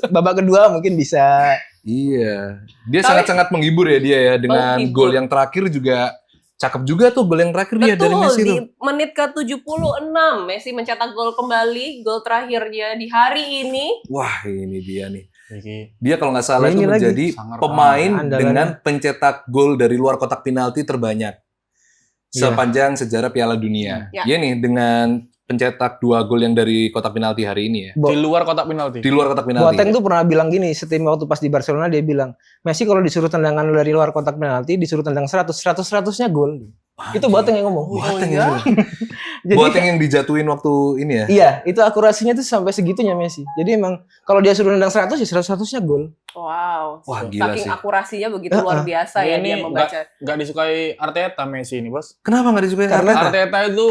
babak kedua mungkin bisa. Iya. Dia Tapi- sangat-sangat menghibur ya dia ya dengan Menghibur. gol yang terakhir juga cakep juga tuh gol yang terakhir dia dari Betul, Messi di tuh. menit ke-76 Messi mencetak gol kembali, gol terakhirnya di hari ini. Wah, ini dia nih. Iki. Dia kalau nggak salah Ini itu lagi. menjadi Sangat pemain andalannya. dengan pencetak gol dari luar kotak penalti terbanyak sepanjang sejarah Piala Dunia. Ya. Iya nih dengan pencetak 2 gol yang dari kotak penalti hari ini ya. Di luar kotak penalti. Di luar kotak penalti. Boateng tuh pernah bilang gini, setim waktu pas di Barcelona dia bilang, Messi kalau disuruh tendangan dari luar kotak penalti, disuruh tendang 100-100-nya gol. Itu Boateng yang ngomong. Boateng iya? yang Jadi Boateng yang dijatuhin waktu ini ya. iya, itu akurasinya tuh sampai segitunya Messi. Jadi emang kalau dia suruh nendang 100 ya 100-100-nya gol. Wow. Wah, gila Saking sih. akurasinya begitu luar biasa ya Ini dia membaca. nggak disukai Arteta Messi ini, Bos. Kenapa nggak disukai Karena- Arteta? Arteta itu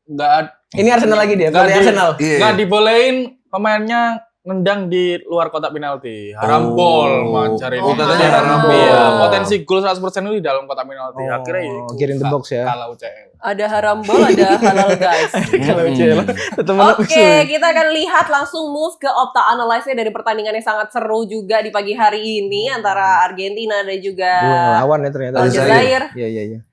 nggak Ini Arsenal lagi dia, Nggak dari di- Arsenal. Iya. nggak dibolehin pemainnya nendang di luar kotak penalti. Haram Oh. gol Mancar ini. Oh, katanya haram gol. Iya, potensi gol 100% itu di dalam kotak penalti. Oh, Akhirnya ya get in the box ya. Kalah UCL. Ada harambol, ada halal guys. Kalau Hmm. UCL tetap menang Oke, usul. kita akan lihat langsung move ke Opta Analyze-nya dari pertandingan yang sangat seru juga di pagi hari ini antara Argentina dan juga Lawan ya ternyata. Aljazair. Iya.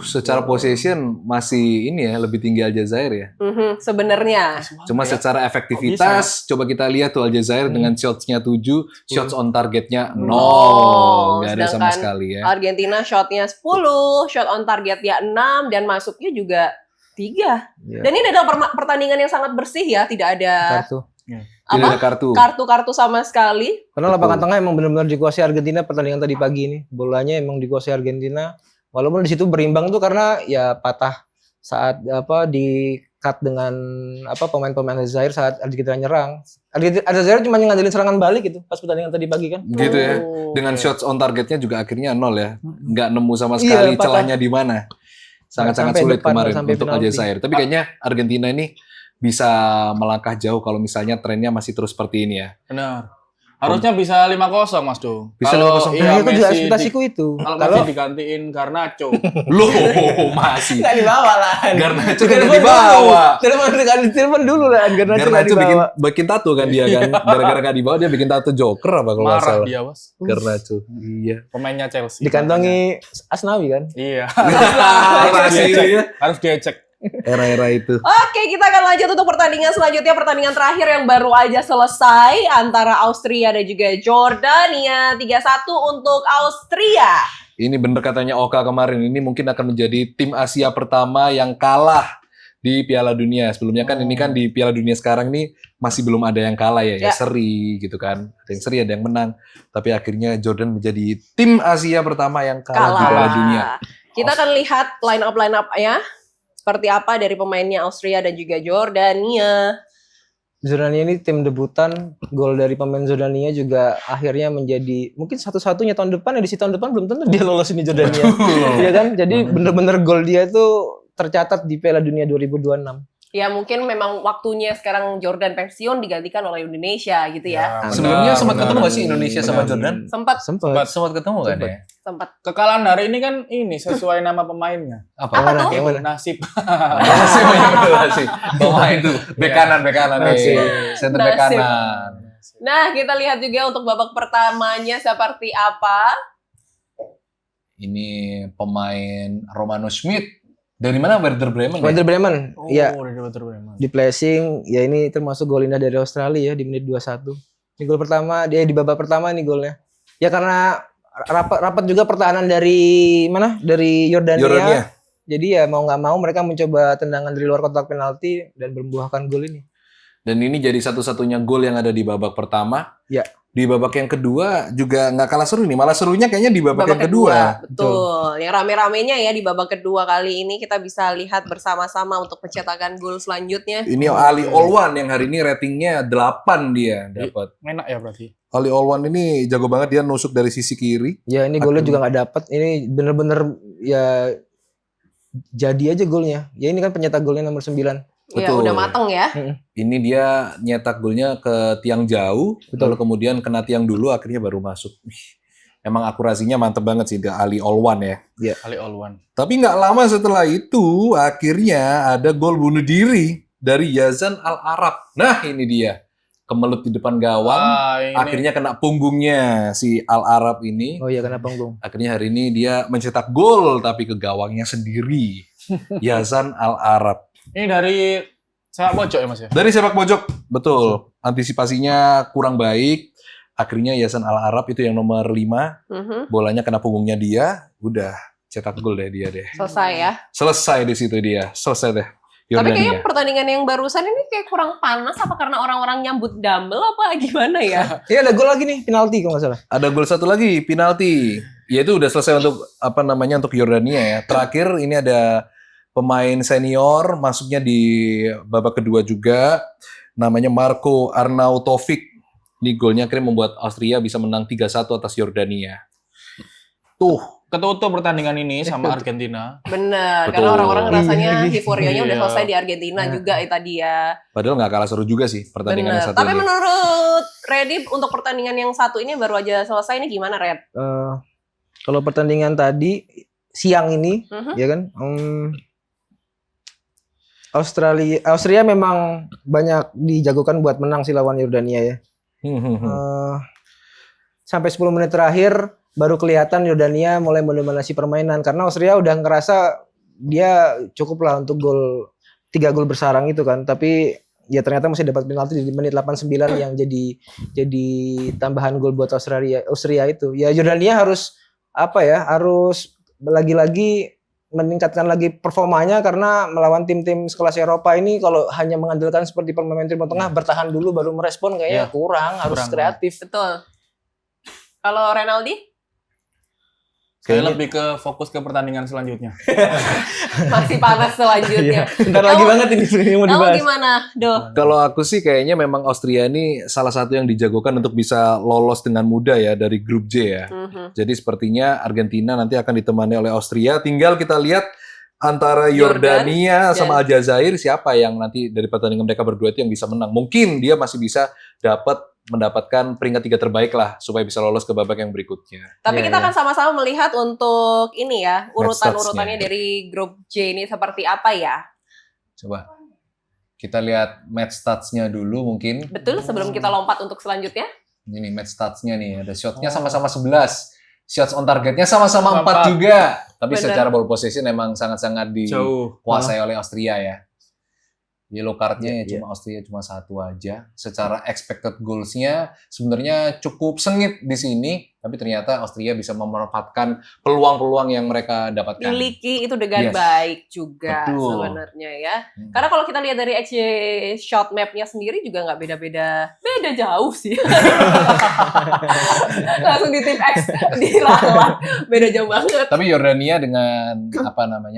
Secara possession masih ini ya lebih tinggi Aljazair ya. Sebenarnya. Cuma secara efektivitas coba kita lihat tuh Aljazair dengan shots-nya 7, shots on targetnya 0. Nol. Nggak ada sama Sedangkan sekali ya. Argentina shotnya 10, shot on targetnya 6, dan masuknya juga 3. Iya. Dan ini adalah pertandingan yang sangat bersih ya, tidak ada Kartu. Tidak ada kartu. kartu-kartu sama sekali. Karena lapangan tengah emang benar-benar dikuasai Argentina pertandingan tadi pagi ini. Bolanya emang dikuasai Argentina. Walaupun di situ berimbang tuh karena ya patah saat di cut dengan pemain-pemain Aljazair saat Argentina nyerang. Aljazair cuma ngandelin serangan balik gitu pas pertandingan tadi pagi kan. Gitu ya. Oh. Dengan shots on targetnya juga akhirnya 0 ya. Nggak nemu sama Iya, sekali patah. celahnya di mana. Sangat-sangat Sampai sulit depan, kemarin sampai untuk penalti. Aljazair. Tapi kayaknya Argentina ini bisa melangkah jauh kalau misalnya trennya masih terus seperti ini ya. Benar. Harusnya bisa 5-0 Mas Do. Bisa Kalau 5-0. iya, itu juga Messi ekspektasiku itu. kalau Kalau Messi digantiin Garnacho. Loh, masih. nggak dibawa lah. Garnacho nggak dibawa. Telepon dulu lah. Garnacho bikin tato kan dia kan. Gara-gara nggak dibawa dia bikin tato Joker apa kalau nggak Marah salah. dia, Mas. Garnacho. Iya. Pemainnya Chelsea. dikantongi Asnawi kan. Iya. Masih ya. Harus diecek. Era-era itu. Oke, kita akan lanjut untuk pertandingan selanjutnya. Pertandingan terakhir yang baru aja selesai antara Austria dan juga Jordania. 3-1 untuk Austria. Ini bener katanya Oka kemarin. Ini mungkin akan menjadi tim Asia pertama yang kalah di Piala Dunia. Sebelumnya kan ini kan di Piala Dunia sekarang nih masih belum ada yang kalah ya. Ya. Seri gitu kan. Ada yang seri, ada yang menang. Tapi akhirnya Jordan menjadi tim Asia pertama yang kalah di Piala Dunia. Kita akan lihat line up ya. Seperti apa dari pemainnya Austria dan juga Jordania. Jordania ini tim debutan, gol dari pemain Jordania juga akhirnya menjadi mungkin satu-satunya tahun depan, di tahun depan belum tentu dia lolos ini Jordania. Iya kan? Jadi bener-bener gol dia itu tercatat di Piala Dunia 2026. Ya mungkin memang waktunya sekarang Jordan pensiun digantikan oleh Indonesia gitu ya. Sebelumnya sempat ketemu nggak sih benar. Indonesia sama Jordan? Sempat Sempat ketemu kan ya? Kekalahan hari ini kan ini sesuai nama pemainnya. Apa tuh? Yang mana? Nasib. Masih pemain itu bek kanan Nasib. center bek Nasib. kanan. Nah, kita lihat juga untuk babak pertamanya seperti apa. Ini pemain Romano Schmidt dari mana? Werder Bremen. Ya? Werder Bremen. Oh, Iya. dari Werder Bremen. Di placing, ya ini termasuk gol indah dari Australia ya di menit 21. Ini gol pertama, dia di babak pertama nih golnya. Ya karena rapat juga pertahanan dari mana? Dari Yordania. Jadi ya mau nggak mau mereka mencoba tendangan dari luar kotak penalti dan membuahkan gol ini. Dan ini jadi satu-satunya gol yang ada di babak pertama. Ya. Di babak yang kedua juga nggak kalah seru nih. Malah serunya kayaknya di babak yang kedua. Betul. Yang rame-ramenya ya di babak kedua kali ini kita bisa lihat bersama-sama untuk pencetakan gol selanjutnya. Ini Ali Olwan yang hari ini ratingnya 8 dia dapat. Enak ya berarti. Ali Olwan ini jago banget, dia nusuk dari sisi kiri. Ya ini golnya juga nggak dapat. Ini bener-bener ya jadi aja golnya. Ya ini kan pencetak golnya nomor 9. Ya Betul. udah mateng ya. Ini dia nyetak golnya ke tiang jauh, lalu kemudian kena tiang dulu, akhirnya baru masuk. Emang akurasinya mantep banget sih, Ali Olwan ya. Ali Olwan. Tapi nggak lama setelah itu, akhirnya ada gol bunuh diri dari Yazan Al-Arab. Nah ini dia, kemelut di depan gawang, Ini akhirnya kena punggungnya si Al-Arab ini. Oh iya kena punggung. Akhirnya hari ini dia mencetak gol, tapi ke gawangnya sendiri. Yazan Al-Arab. ini dari sepak pojok ya Mas ya? Dari sepak pojok, betul. Antisipasinya kurang baik. Akhirnya Yazan Al-Arab itu yang nomor 5. Bolanya kena punggungnya dia. Udah, cetak gol deh dia deh. Selesai ya. Selesai di situ dia. Selesai deh. Tapi Yordania. kayaknya pertandingan yang barusan ini kayak kurang panas apa karena orang-orang nyambut dumbbell apa gimana ya? Iya ada gol lagi nih, penalti kalau nggak salah. Ada gol satu lagi, penalti. Ya itu udah selesai untuk untuk Yordania ya. Terakhir ini ada pemain senior masuknya di babak kedua juga. Namanya Marco Arnautovic. Ini golnya akhirnya membuat Austria bisa menang 3-1 atas Yordania. Tuh, Ketutup pertandingan ini sama Argentina. Bener, Betul. karena orang-orang rasanya Iya. euforianya udah Iya. selesai di Argentina juga ya tadi ya. padahal nggak kalah seru juga sih pertandingan yang Bener. satu Tapi ini. menurut Redip untuk pertandingan yang satu ini baru aja selesai ini gimana Red? Kalau pertandingan tadi siang ini, Mhm. ya kan, Austria memang banyak dijagokan buat menang sih lawan Yordania ya. Sampai 10 menit terakhir baru kelihatan Yordania mulai mendominasi permainan karena Austria udah ngerasa dia cukup lah untuk 3 gol bersarang itu kan, tapi ya ternyata masih dapat penalti di menit 89 yang jadi tambahan gol buat Austria itu. Ya Yordania harus harus lagi-lagi meningkatkan lagi performanya karena melawan tim-tim sekelas Eropa ini kalau hanya mengandalkan seperti pemain Timur Tengah bertahan dulu baru merespon kayaknya kurang, harus kreatif. Betul. Kalau Renaldi Saya lebih ke fokus ke pertandingan selanjutnya. masih panas selanjutnya. Bentar lagi banget ini yang mau Kamu dibahas. gimana, Do? Kalau aku sih kayaknya memang Austria ini salah satu yang dijagokan untuk bisa lolos dengan mudah ya dari grup J ya. Jadi sepertinya Argentina nanti akan ditemani oleh Austria. Tinggal kita lihat antara Yordania sama Aljazair siapa yang nanti dari pertandingan mereka berdua itu yang bisa menang. Mungkin dia masih bisa dapat mendapatkan peringkat 3 terbaik lah supaya bisa lolos ke babak yang berikutnya. Tapi Iya, kita iya. akan sama-sama melihat untuk ini ya, urutan-urutannya stats-nya. dari grup J ini seperti apa ya. Coba kita lihat match stats-nya dulu mungkin. Betul, sebelum kita lompat untuk selanjutnya. Ini match stats-nya nih, ada shot-nya sama-sama 11. Shots on targetnya sama-sama 4 juga. Tapi Bener. secara ball possession memang sangat-sangat Jauh. dikuasai oleh Austria ya. Yellow card-nya Iya, cuma Austria cuma 1 aja. Secara expected goals-nya sebenarnya cukup sengit di sini, tapi ternyata Austria bisa memanfaatkan peluang-peluang yang mereka dapatkan. Miliki itu dengan Yes. baik juga Betul. sebenarnya ya. Hmm. Karena kalau kita lihat dari XG shot map-nya sendiri juga nggak beda-beda. Beda jauh sih. Langsung di tim X diralat. Beda jauh banget. Tapi Yordania dengan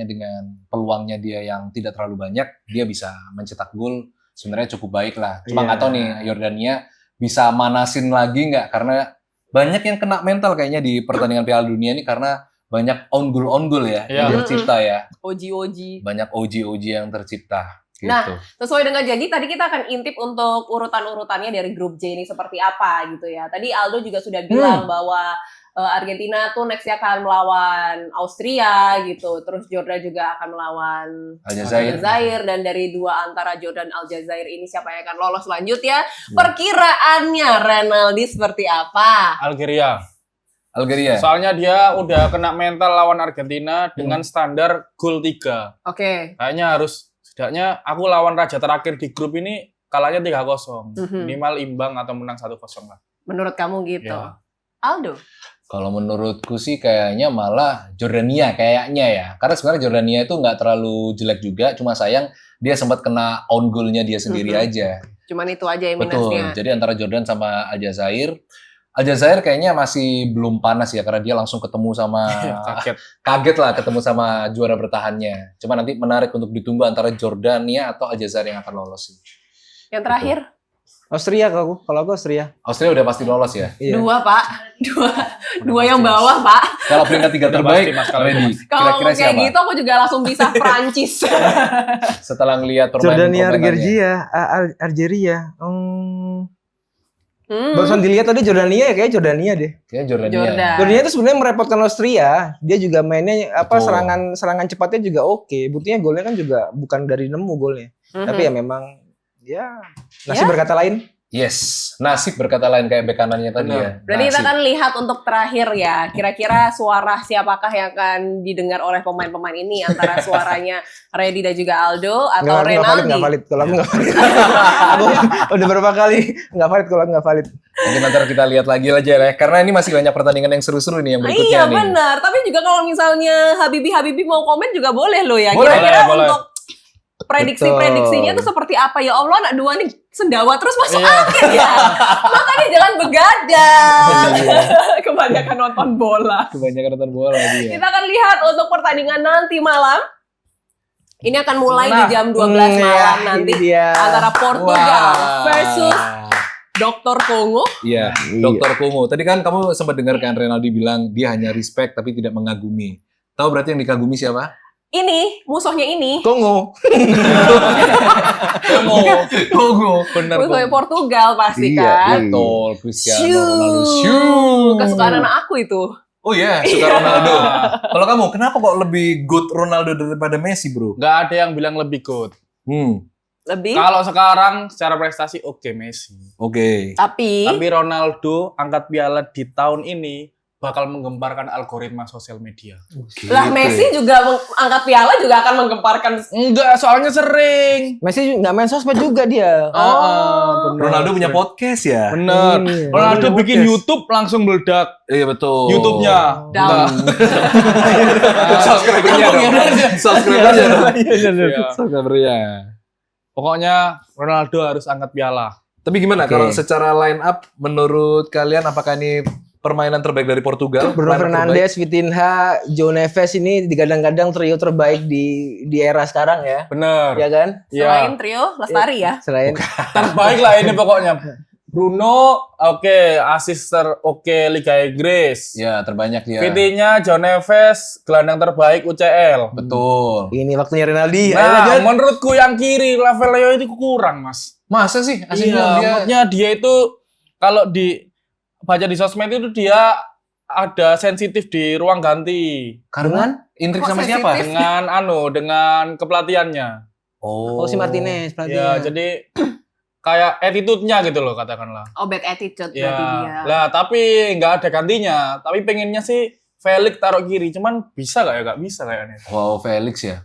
dengan peluangnya dia yang tidak terlalu banyak, dia bisa mencetak gol sebenarnya cukup baik lah. Cuma Iya. nggak tahu nih Yordania bisa manasin lagi nggak, karena banyak yang kena mental kayaknya di pertandingan Piala Dunia ini karena banyak on goal ya Iya. yang tercipta ya. Oji-oji. Banyak OG yang tercipta gitu. Nah, sesuai dengan janji tadi kita akan intip untuk urutan-urutannya dari grup J ini seperti apa gitu ya. Tadi Aldo juga sudah bilang bahwa Argentina tuh nextnya akan melawan Austria gitu. Terus Jordan juga akan melawan Aljazair. Aljazair, dan dari dua antara Jordan Aljazair ini siapa yang akan lolos lanjut ya? Perkiraannya Renaldi seperti apa? Algeria. Algeria. Soalnya dia udah kena mental lawan Argentina dengan standar gol 3. Oke. Kayaknya harus, setidaknya aku lawan raja terakhir di grup ini kalahnya 3-0. Mhm. Minimal imbang atau menang 1-0 lah. Menurut kamu gitu. Ya. Aldo? Kalau menurutku sih kayaknya malah Jordania kayaknya ya. Karena sebenarnya Jordania itu nggak terlalu jelek juga, cuma sayang dia sempat kena own goal-nya dia sendiri Mhm. aja. Cuman itu aja yang Betul. minusnya. Jadi antara Jordan sama Aljazair. Aljazair kayaknya masih belum panas ya karena dia langsung ketemu sama Kaget. kaget lah ketemu sama juara bertahannya. Cuma nanti menarik untuk ditunggu antara Jordania atau Aljazair yang akan lolos sih. Yang terakhir? Austria kalau aku Austria. Austria udah pasti lolos ya. Iya. Dua, Pak. Dua yang bawah, Pak. Kalau peringkat 3 Udah terbaik, pasti, Mas, kalau ready. itu, Kalau Kira-kira kayak siapa? gitu aku juga langsung bisa Prancis. Setelah ngelihat permainan Jordania, permainannya. Algeria. Hmm. Barusan dilihat tadi Jordania ya, kayak Jordania deh. Kayaknya Jordania. Jordan. Jordania itu sebenarnya merepotkan Austria. Dia juga mainnya Betul. serangan cepatnya juga oke. Buktinya golnya kan juga bukan dari nemu golnya. Mhm. Tapi ya memang ya nasib Ya. berkata lain. Yes, nasib berkata lain kayak bek kanannya tadi Benar. ya. Berarti kita Nasib. akan lihat untuk terakhir ya. Kira-kira suara siapakah yang akan didengar oleh pemain-pemain ini, antara suaranya Reddy dan juga Aldo atau Renaldi. Nggak valid. Kalau aku nggak valid. Aku udah berapa kali nggak valid kalau aku nggak valid. Nanti nanti kita lihat lagi aja ya. Karena ini masih banyak pertandingan yang seru-seru nih yang berikutnya Iya nih. benar. Tapi juga kalau misalnya Habibi mau komen juga boleh loh ya. Boleh, Kira-kira boleh. untuk prediksi-prediksinya tuh seperti apa ya? Allah, anak dua nih sendawa terus masuk angin ya. Makanya jangan begadang. Kebanyakan nonton bola. Kebanyakan nonton bola lagi ya. Kita akan lihat untuk pertandingan nanti malam. Ini akan mulai di Nah, jam 12 malam nanti Ini dia. antara Portugal Wah. versus Dr. Kongo. Iya, Dr. Kongo. Tadi kan kamu sempat dengar kan Renaldi bilang dia hanya respect tapi tidak mengagumi. Tahu berarti yang dikagumi siapa? Ini musuhnya ini Kongo. Kongo. Bener, musuhnya Bung. Portugal pasti Iya, kan. Betul, Cristiano Shoo. Ronaldo. Shoo. Kesukaan anak aku itu. Oh iya, suka Ronaldo. Kalau kamu, kenapa kok lebih good Ronaldo daripada Messi, bro? Nggak ada yang bilang lebih good. Lebih. Kalau sekarang secara prestasi oke Messi. Oke. Tapi Tapi Ronaldo angkat piala di tahun ini bakal menggemparkan algoritma sosial media. lah Messi juga angkat piala juga akan menggemparkan. Enggak, soalnya sering. Messi nggak main sosmed juga dia. Bener. Ronaldo punya podcast ya? Bener. Iya. Ronaldo Punya bikin podcast. YouTube langsung meledak. Iya betul. YouTube-nya. Dam. Subscribernya dong. Subscribernya dong. Iya. Subscribernya. Pokoknya Ronaldo harus angkat piala. Tapi gimana Oke. kalau secara line up menurut kalian apakah ini permainan terbaik dari Portugal? Bruno Line up Fernandes, Vitinha, Joe Neves ini digadang-gadang trio terbaik di era sekarang ya. Bener. Ya kan? Selain Iya. trio Lestari ya. Selain Terbaik lah ini pokoknya. Bruno oke, asister oke Liga Inggris. Ya, terbanyak dia. VT-nya John Neves, gelandang terbaik UCL. Betul. ini waktunya Renaldi. Ayo Nah, lanjut. menurutku yang kiri Rafael Leo itu kurang, Mas. Masa sih? Asing Iya, bilang dia. maksudnya dia itu kalau baca di sosmed itu dia ada sensitif di ruang ganti Karena intrik Kok sama sensitif? siapa? dengan kepelatihannya. Oh, si Martinez Ya, pelatihnya. jadi kayak attitude-nya gitu loh katakanlah. Oh, bad attitude berarti Ya, dia. lah tapi nggak ada gantinya. Tapi pengennya sih Felix taruh kiri, cuman bisa nggak ya? Nggak bisa kayaknya. Wow, Felix ya.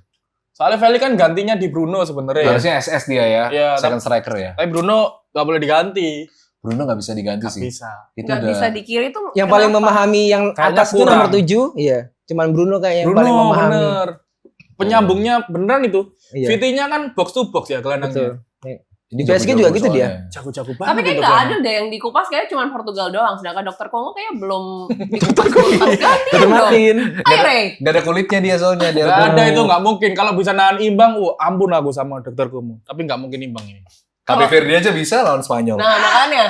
Soalnya Felix kan gantinya di Bruno sebenarnya. Harusnya SS dia ya, Iya, second striker ya. Tapi Bruno nggak boleh diganti. Bruno nggak bisa diganti Nggak sih. bisa. Itu Nggak udah bisa di kiri tuh Yang paling kenapa? memahami yang Kayaknya atas itu kurang. nomor 7, iya. Cuman Bruno kayak yang paling Bruno memahami. bener. Penyambungnya beneran itu. Iya. VT-nya kan box to box ya Betul. gelandangnya. Di PSG juga gitu dia. Jago-jago banget. Tapi kayak itu nggak gelandang. ada deh yang dikupas kayaknya cuma Portugal doang. Sedangkan Dokter Kongo kayaknya belum dikupas tuntas. Ganti Betul dong. Martin. Hai Ray. Gak ada kulitnya dia soalnya. Dia Nggak ada itu, nggak mungkin. Kalau bisa nahan imbang, ampun aku sama dokter Kumu. Tapi nggak mungkin imbang ini. Cape Verde aja bisa lawan Spanyol. Nah makanya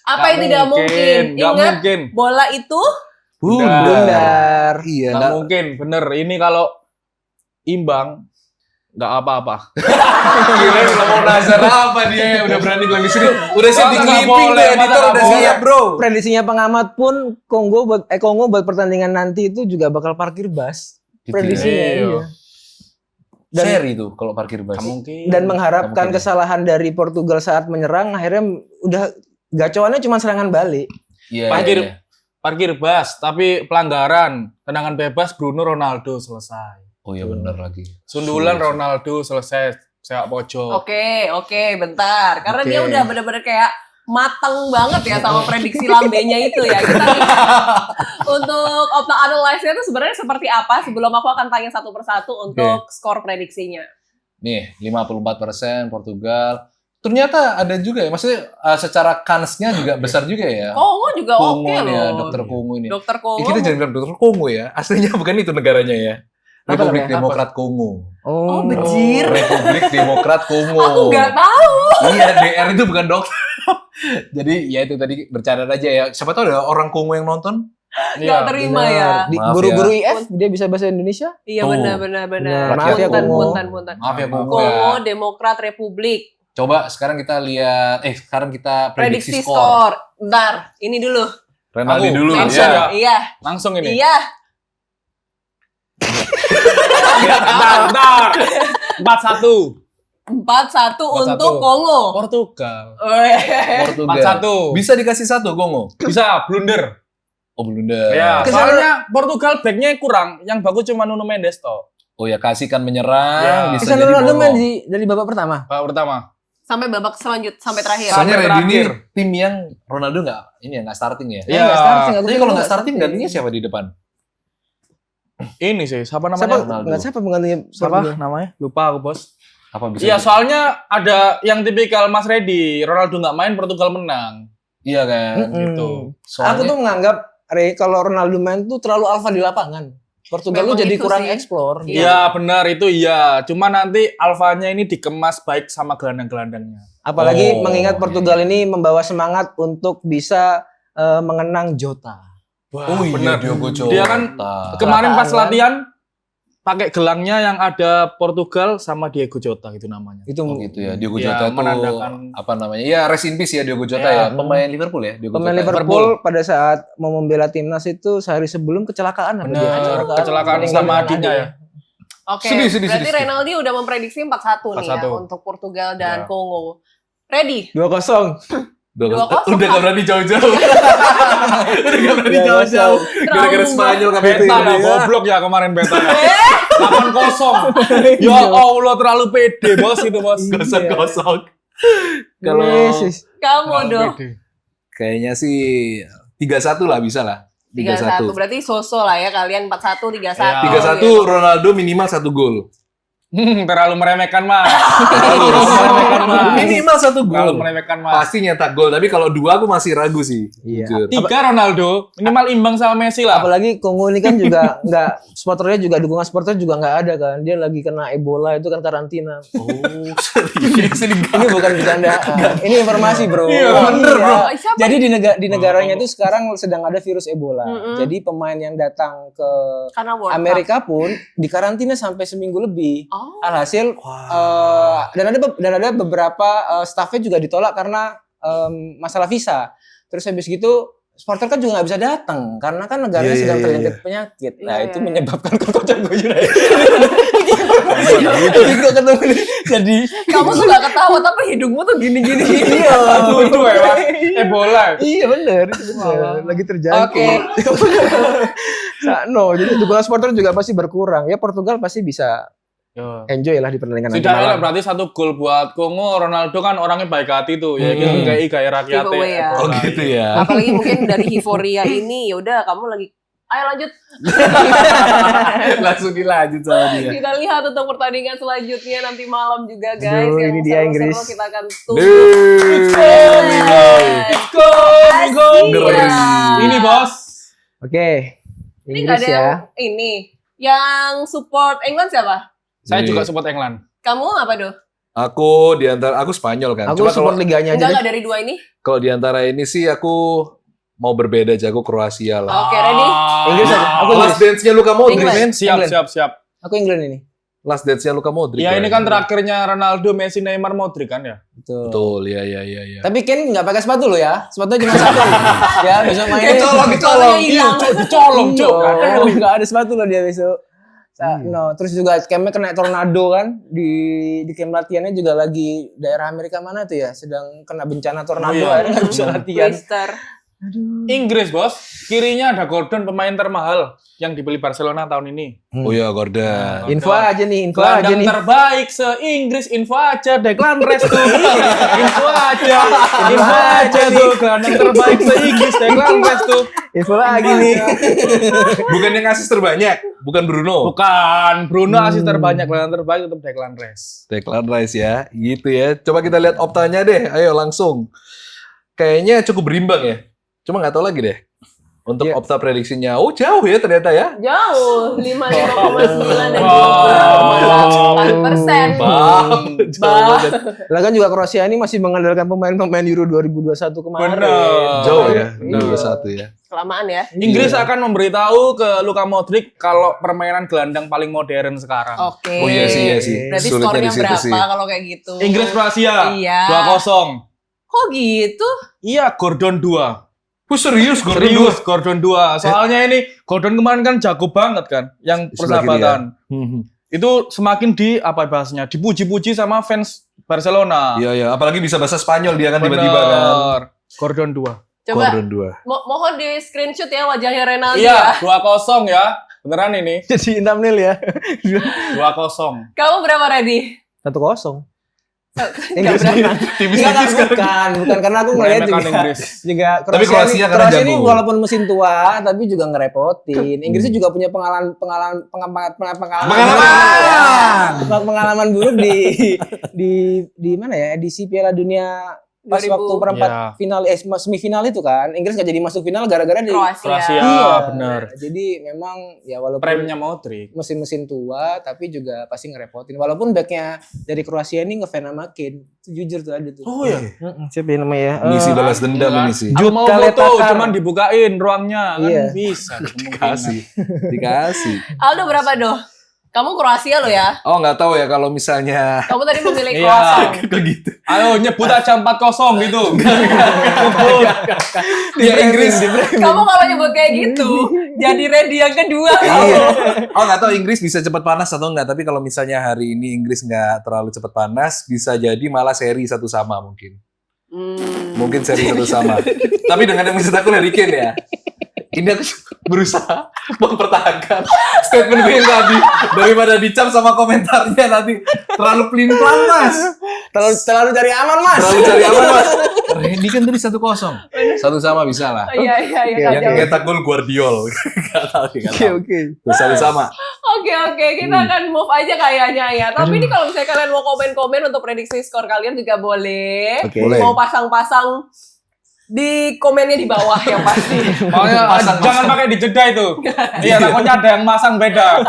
apa yang tidak mungkin? Nggak Ingat mungkin. bola itu Bundar. Iya, Nggak mungkin, bener. Ini kalau imbang, nggak apa-apa. Kirain udah mau nazar apa dia udah berani bilang di sini. Udah siap di Nggak clipping boleh, deh, masa editor nggak udah boleh. siap bro. Prediksinya pengamat pun Kongo buat pertandingan nanti itu juga bakal parkir bus. Gitu ya. Prediksinya Iya. iya. Dan- Seri tuh kalau parkir bus. Nggak mungkin. Dan mengharapkan Nggak mungkin. kesalahan dari Portugal saat menyerang akhirnya udah gacoannya cuma serangan balik. Iya, Parkir- iya, iya. Parkir bus, tapi pelanggaran. Tendangan bebas Bruno Ronaldo selesai. Oh iya benar lagi. Sundulan Sulit. Ronaldo selesai. Sepak pojok. Oke, bentar. Karena Oke. dia udah bener-bener kayak mateng banget ya sama prediksi lambenya itu ya. Kita lihat untuk Opta Analyze-nya itu sebenarnya seperti apa. Sebelum aku akan tanya satu persatu untuk skor prediksinya. Nih, 54% Portugal. Ternyata ada juga ya, maksudnya secara kansnya juga besar juga ya. Kongo juga Kongo oke nih ya, loh. Dokter Kongo ini. Dokter Kongo. Ya, kita jangan bilang Dokter Kongo ya, aslinya bukan itu negaranya ya. Apa Republik namanya? Demokrat Kongo. Oh, bejir. Republik Demokrat Kongo. Aku nggak tahu. Iya, DR itu bukan dokter. Jadi ya itu tadi bercanda aja ya. Siapa tahu ada orang Kongo yang nonton. Nggak terima ya. Di Maaf guru-guru IF dia bisa bahasa Indonesia? Iya Tuh. benar. Maaf ya, Punten, Kongo. punten. Maaf ya Kongo Kongo ya. Demokrat Republik. Coba sekarang kita lihat, sekarang kita prediksi Prediksi skor. skor. Bentar, ini dulu. Renaldi Aku, dulu. langsung Ya. ya. Iya, Langsung ini. iya. Bentar. 4-1. 4-1 untuk 4-1. Kongo. Portugal. Weh. Portugal. 4-1. Bisa dikasih satu Kongo. Bisa blunder. Oh blunder. Ya, Kesana- soalnya Portugal backnya kurang. Yang bagus cuma Nuno Mendes toh. Oh ya kasihkan menyerang. Ya. Bisa Cristiano jadi Ronaldo main bolong. dari babak pertama. Babak pertama. Sampai babak sampai terakhir. Soalnya Sampai Ready ini terakhir. tim yang Ronaldo nggak starting ya. Iya. Nggak starting, aku Tapi juga kalau nggak nggak starting gantinya siapa di depan? Ini sih, siapa Siapa? namanya? Ronaldo. Nggak siapa penggantinya? Siapa Portugal? namanya? Lupa aku, Bos. Apa bisa? Iya, soalnya ada yang tipikal Mas Reddy, Ronaldo nggak main, Portugal menang. Iya kan. Mm-mm. Gitu. Aku tuh menganggap kalau Ronaldo main tuh terlalu alfa di lapangan. Portugal Memang tuh jadi itu kurang sih. explore. Iya. Iya, benar itu iya. Cuma nanti alfanya ini dikemas baik sama gelandang-gelandangnya. Apalagi Oh, mengingat iya, Portugal iya. ini membawa semangat untuk bisa mengenang Jota. Wah, Oh iya, benar. Diogo Jota. Dia kan kemarin pas Kecelakaan, latihan pakai gelangnya yang ada Portugal sama Diego Jota gitu namanya. Itu Oh gitu ya, Diogo Ya, Jota tuh menandakan- apa namanya? Ya rest in peace ya Diogo Jota Ya. ya, pemain Liverpool ya, Diogo pemain Jota. Liverpool pada saat mau membela timnas itu sehari sebelum kecelakaan. apa Benar, dia? kecelakaan Meninggal sama dengan adiknya ya. Oke, Sedih. berarti Renaldi udah memprediksi 4-1 nih ya 4-1. untuk Portugal dan Ya. Kongo. Ready? 2-0. 2-0. Udah gak berani jauh-jauh. Udah gak berani Ya, jauh-jauh. Gara-gara Trauma. Spanyol KPP. Beta lah, goblok ya kemarin beta. 8-0. Ya Allah, terlalu pede bos itu bos. Gosong-gosong. Kalau Yesus. Kamu Terlalu dong. pede. kayaknya sih 3-1 lah bisa lah. 3-1. Berarti so-so lah ya kalian 4-1, 3-1. Ya. 3-1 Ronaldo minimal 1 gol. Terlalu meremehkan mas. Minimal 1 Terlalu gol. meremehkan mas. Pasti nyetak gol, tapi kalau 2 aku masih ragu sih. Iya. Jujur. 3 Ronaldo, minimal imbang sama Messi lah. Apalagi Kongo ini kan juga nggak supporternya juga dukungan supporter juga nggak ada kan. Dia lagi kena Ebola itu kan karantina. Oh, serius ini Ini bukan bercandaan. Ini informasi bro. Iya, bener, bro. Oh, siapa? Jadi di negaranya itu sekarang sedang ada virus Ebola. Mm-mm. Jadi pemain yang datang ke Karena World Cup. Amerika pun dikarantina sampai seminggu lebih. Oh. Alhasil dan ada beberapa staffnya juga ditolak karena masalah visa. Terus habis gitu supporter kan juga nggak bisa datang karena kan negaranya Iya, sedang iya, terjangkit iya. penyakit. Iya, Nah iya, itu iya. menyebabkan kekocan gue United. Jadi gue ketemu nih. Jadi Kamu tuh gak ketawa tapi hidungmu tuh gini-gini. iya. Itu ya, Ebola. Iya bener, lagi terjangkit. No, jadi dukungan supporter juga pasti berkurang. Ya Portugal pasti bisa Yo. enjoy lah di pertandingan nanti Setidaknya malam. berarti 1 gol buat Kongo. Ronaldo kan orangnya baik hati tuh. Ya Hmm. kayak gaya rakyatnya. Giveaway ya. Oh gitu ya. Apalagi mungkin dari euforia ini, yaudah kamu lagi, ayo lanjut. Langsung dilanjut sama dia. Kita lihat untuk pertandingan selanjutnya nanti malam juga guys. Aduh, Yang ini dia seru-seru Inggris. kita akan tunggu. Let's go. Asia. Ini bos. Oke. Ini nggak Inggris ada ya. yang support England siapa? Saya Nih. juga support England. Kamu apa Do? Aku Spanyol kan. Aku Cuma kalau support liganya aja deh. Enggak dari dua ini? kalau di antara ini sih aku mau berbeda aja, aku Kroasia lah. Oke, ready? Inggris aja. Aku Last dance-nya Luka Modric, England. men. Siap, England. siap, siap. Aku England ini. Last dance-nya Luka Modric. Ya ini men. kan terakhirnya Ronaldo, Messi, Neymar, Modric kan ya. Betul. Betul, ya. Tapi Ken nggak pakai sepatu lo ya. Sepatunya cuma satu. Ya, besok main. Kecolong, kecolong. Hilang. Colong, cok. Nggak ada sepatu loh dia besok. No, terus juga campnya kena tornado kan di camp latihannya juga lagi daerah Amerika mana tuh ya sedang kena bencana tornado Oh, iya. akhirnya nggak bisa latihan. Twister. Inggris bos, kirinya ada Gordon pemain termahal yang dibeli Barcelona tahun ini. Oh iya, Gordon. Info aja nih, info aja Gelandang nih. terbaik se-Inggris, info aja Declan Rice tuh. Info aja tuh gelandang terbaik se-Inggris Declan Rice tuh. Info lagi nih. Bukan yang asis terbanyak, bukan Bruno. Bukan, Bruno asis terbanyak, gelandang terbaik untuk Declan Rice. Declan Rice ya, gitu ya. Coba kita lihat optanya deh, ayo langsung. Kayaknya cukup berimbang ya. Cuma nggak tahu lagi deh. Untuk Iya. opta prediksinya, oh jauh ya ternyata ya. Jauh, 55,9 dan Wow. 4%. Jauh banget. Lah kan juga Kroasia ini masih mengandalkan pemain-pemain Euro 2021 kemarin. Bener. Jauh ya, Iya. 21 ya. Kelamaan ya. Inggris akan memberitahu ke Luka Modric kalau permainan gelandang paling modern sekarang. Oke. Oh iya sih. Berarti Sulitnya skornya di situ berapa sih. kalau kayak gitu? Inggris Kroasia Iya. 2-0. Kok gitu? Iya, Gordon 2. Serius, Gordon Serius, Gordon 2. Soalnya ini Gordon kemarin kan jago banget kan, yang Di sebelah kiri persahabatan. Hmm. Itu semakin bahasanya, dipuji-puji sama fans Barcelona. Iya, iya. Apalagi bisa bahasa Spanyol dia kan Bener. tiba-tiba kan. Gordon 2. Coba Gordon 2. mohon di screenshot ya wajahnya Renaldi Iya, ya. 2-0 ya. Beneran ini. Jadi thumbnail ya. 2-0. Kamu berapa ready? 1-0. Enggak berapa. Enggak, bukan karena aku ngeliat Meremehkan juga. Inggris. Juga Tapi Kroasia karena Kroasia ini jago. walaupun mesin tua tapi juga ngerepotin. Inggris juga punya pengalaman buruk di mana ya? Edisi Piala Dunia pas 2000. waktu perempat Iya. final semifinal itu kan. Inggris nggak jadi masuk final gara-gara di Kroasia. Kroasia, bener. Jadi memang ya walaupun Premnya Modric. mesin-mesin tua tapi juga pasti ngerepotin. Walaupun backnya dari Kroasia ini ngefan sama Kane. Itu jujur tuh ada tuh. Oh iya. Siapa yang namanya ya? Misi balas dendam Iya. ini sih. Aku mau Jutka foto, Letakar. cuman dibukain ruangnya. Kan Iya. bisa. kemungkinan. Dikasih. Aldo berapa doh? Kamu Kroasia lo ya? Oh nggak tahu ya kalau misalnya Kamu tadi memilih Iya. Kroasia. kayak gitu. Ayo nyebut aja 4-0 gitu. Dia Inggris. Kamu kalau nyebut kayak gitu, jadi ready yang kedua. Iya. Oh nggak tahu Inggris bisa cepat panas atau enggak. Tapi kalau misalnya hari ini Inggris nggak terlalu cepat panas, bisa jadi malah seri 1-1 mungkin. Mungkin seri 1-1. Tapi dengan yang maksud aku Harry Kane ya. Ini aku berusaha mempertahankan statement gue yang tadi daripada dicap sama komentarnya nanti terlalu pelin-pelan mas. Terlalu cari aman, Mas. Terlalu cari aman mas. Randy kan tadi 1-0. 1-1 bisa lah. Iya, Yang kacau. nyetak gol Guardiol. Gak tahu sih, gak tahu. Oke. Terus 1-1. Oke, kita akan move aja kayaknya ya. Tapi ini kalau misalnya kalian mau komen-komen untuk prediksi skor kalian juga boleh. Oke. Boleh. Mau pasang-pasang di komennya di bawah yang pasti. Makanya jangan pakai di jeda itu. Iya, takutnya ada yang masang beda.